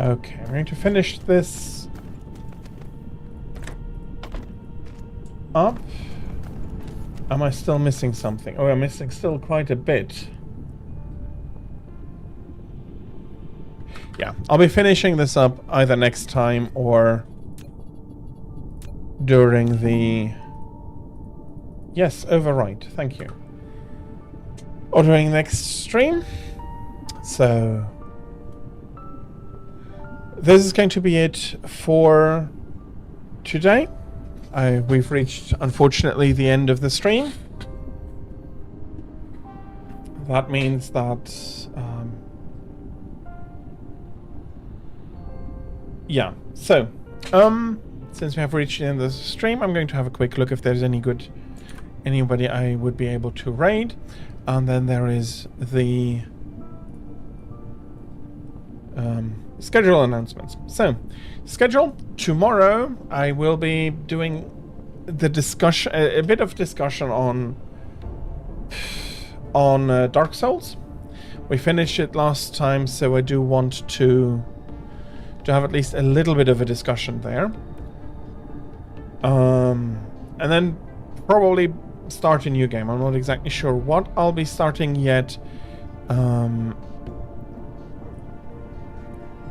Okay, I'm going to finish this up. Am I still missing something? Oh, I'm missing still quite a bit. Yeah, I'll be finishing this up either next time or during the... Yes, overwrite. Thank you. Or during next stream. So... this is going to be it for today. We've reached, unfortunately, the end of the stream. That means that... yeah, so... since we have reached the end of the stream, I'm going to have a quick look if there's anybody I would be able to raid. And then there is the... schedule announcements. So, schedule. Tomorrow I will be doing the discussion, a bit of discussion on Dark Souls. We finished it last time, so I do want to have at least a little bit of a discussion there. And then probably start a new game. I'm not exactly sure what I'll be starting yet.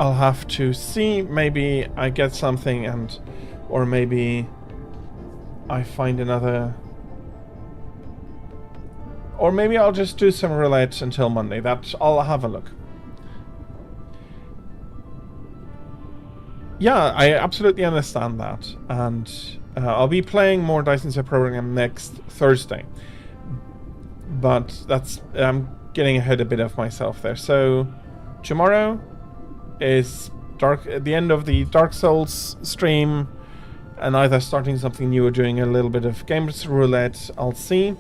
I'll have to see. Maybe I get something or maybe I find another, or maybe I'll just do some roulette until Monday. I'll have a look. Yeah, I absolutely understand that, and I'll be playing more Dyson Sphere Program next Thursday. But I'm getting ahead a bit of myself there. So tomorrow is the end of the Dark Souls stream, and either starting something new or doing a little bit of games roulette. I'll see.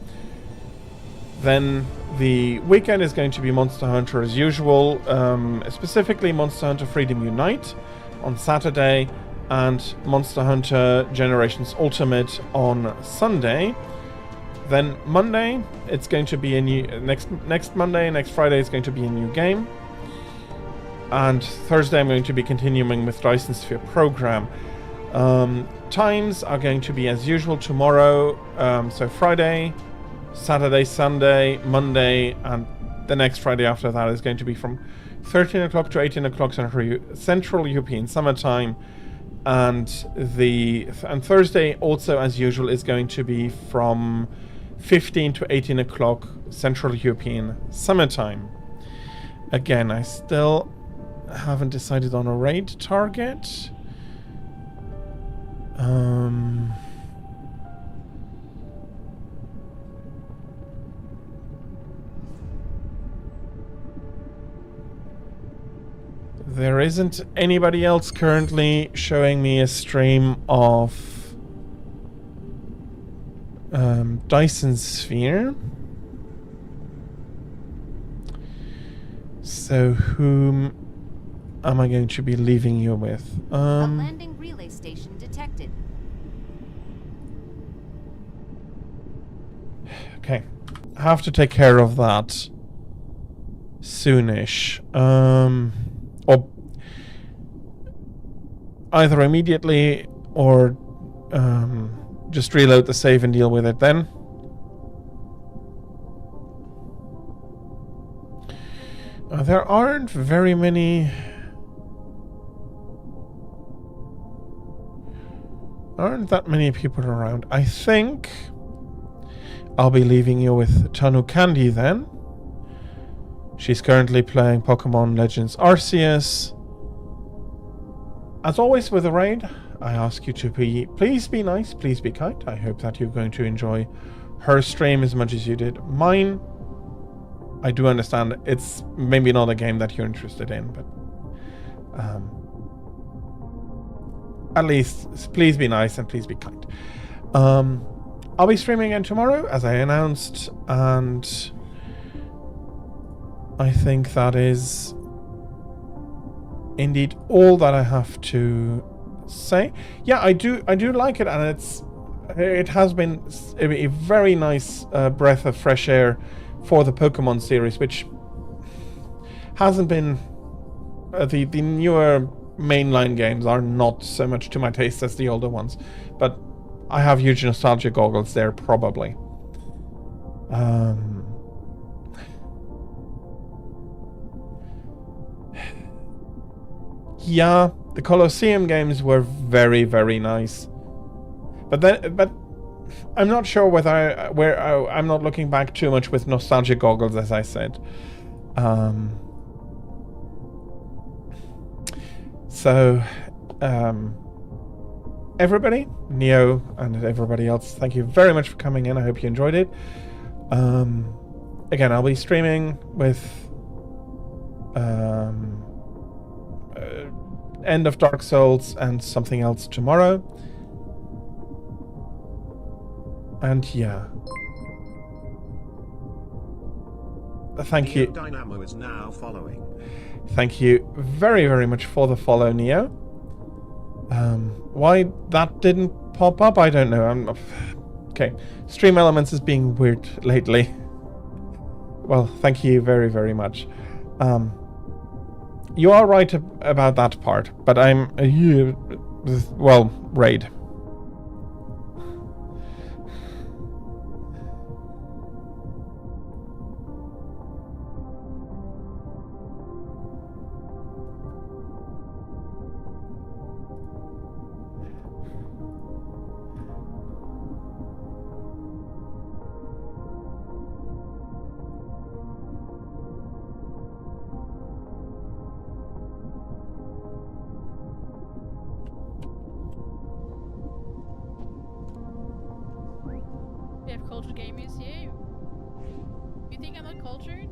Then the weekend is going to be Monster Hunter as usual, specifically Monster Hunter Freedom Unite on Saturday and Monster Hunter Generations Ultimate on Sunday. Then Monday, it's going to be a new next Friday is going to be a new game. And Thursday I'm going to be continuing with Dyson Sphere Program. Times are going to be as usual tomorrow, so Friday, Saturday, Sunday, Monday, and the next Friday after that is going to be from 13 o'clock to 18 o'clock Central European Summer Time, And Thursday also, as usual, is going to be from 15 to 18 o'clock Central European Summertime. Again, I still haven't decided on a raid target. There isn't anybody else currently showing me a stream of Dyson Sphere. So whom am I going to be leaving you with? A landing relay station detected. Okay. I have to take care of that soonish. Or either immediately or just reload the save and deal with it then. There aren't very many... aren't that many people around. I think I'll be leaving you with Tanu Candy then. She's currently playing Pokemon Legends Arceus. As always with a raid, I ask you to please be nice, please be kind. I hope that you're going to enjoy her stream as much as you did mine. I do understand it's maybe not a game that you're interested in, but at least please be nice and please be kind. I'll be streaming again tomorrow, as I announced, and I think that is indeed all that I have to say. Yeah, I do like it, and it has been a very nice breath of fresh air for the Pokemon series, which hasn't been the newer mainline games are not so much to my taste as the older ones, but I have huge nostalgia goggles there probably. Yeah, the Colosseum games were very, very nice, but I'm not sure whether I'm not looking back too much with nostalgia goggles, as I said. Everybody, Neo and everybody else, thank you very much for coming in. I hope you enjoyed it. Again, I'll be streaming with End of Dark Souls and something else tomorrow. And yeah. Thank you. Dynamo is now following. Thank you very, very much for the follow, Neo. Why that didn't pop up, I don't know. Okay. Stream Elements is being weird lately. Well, thank you very, very much. You are right about that part, but I'm... well, raid. We have cultured gamers here. You think I'm not cultured?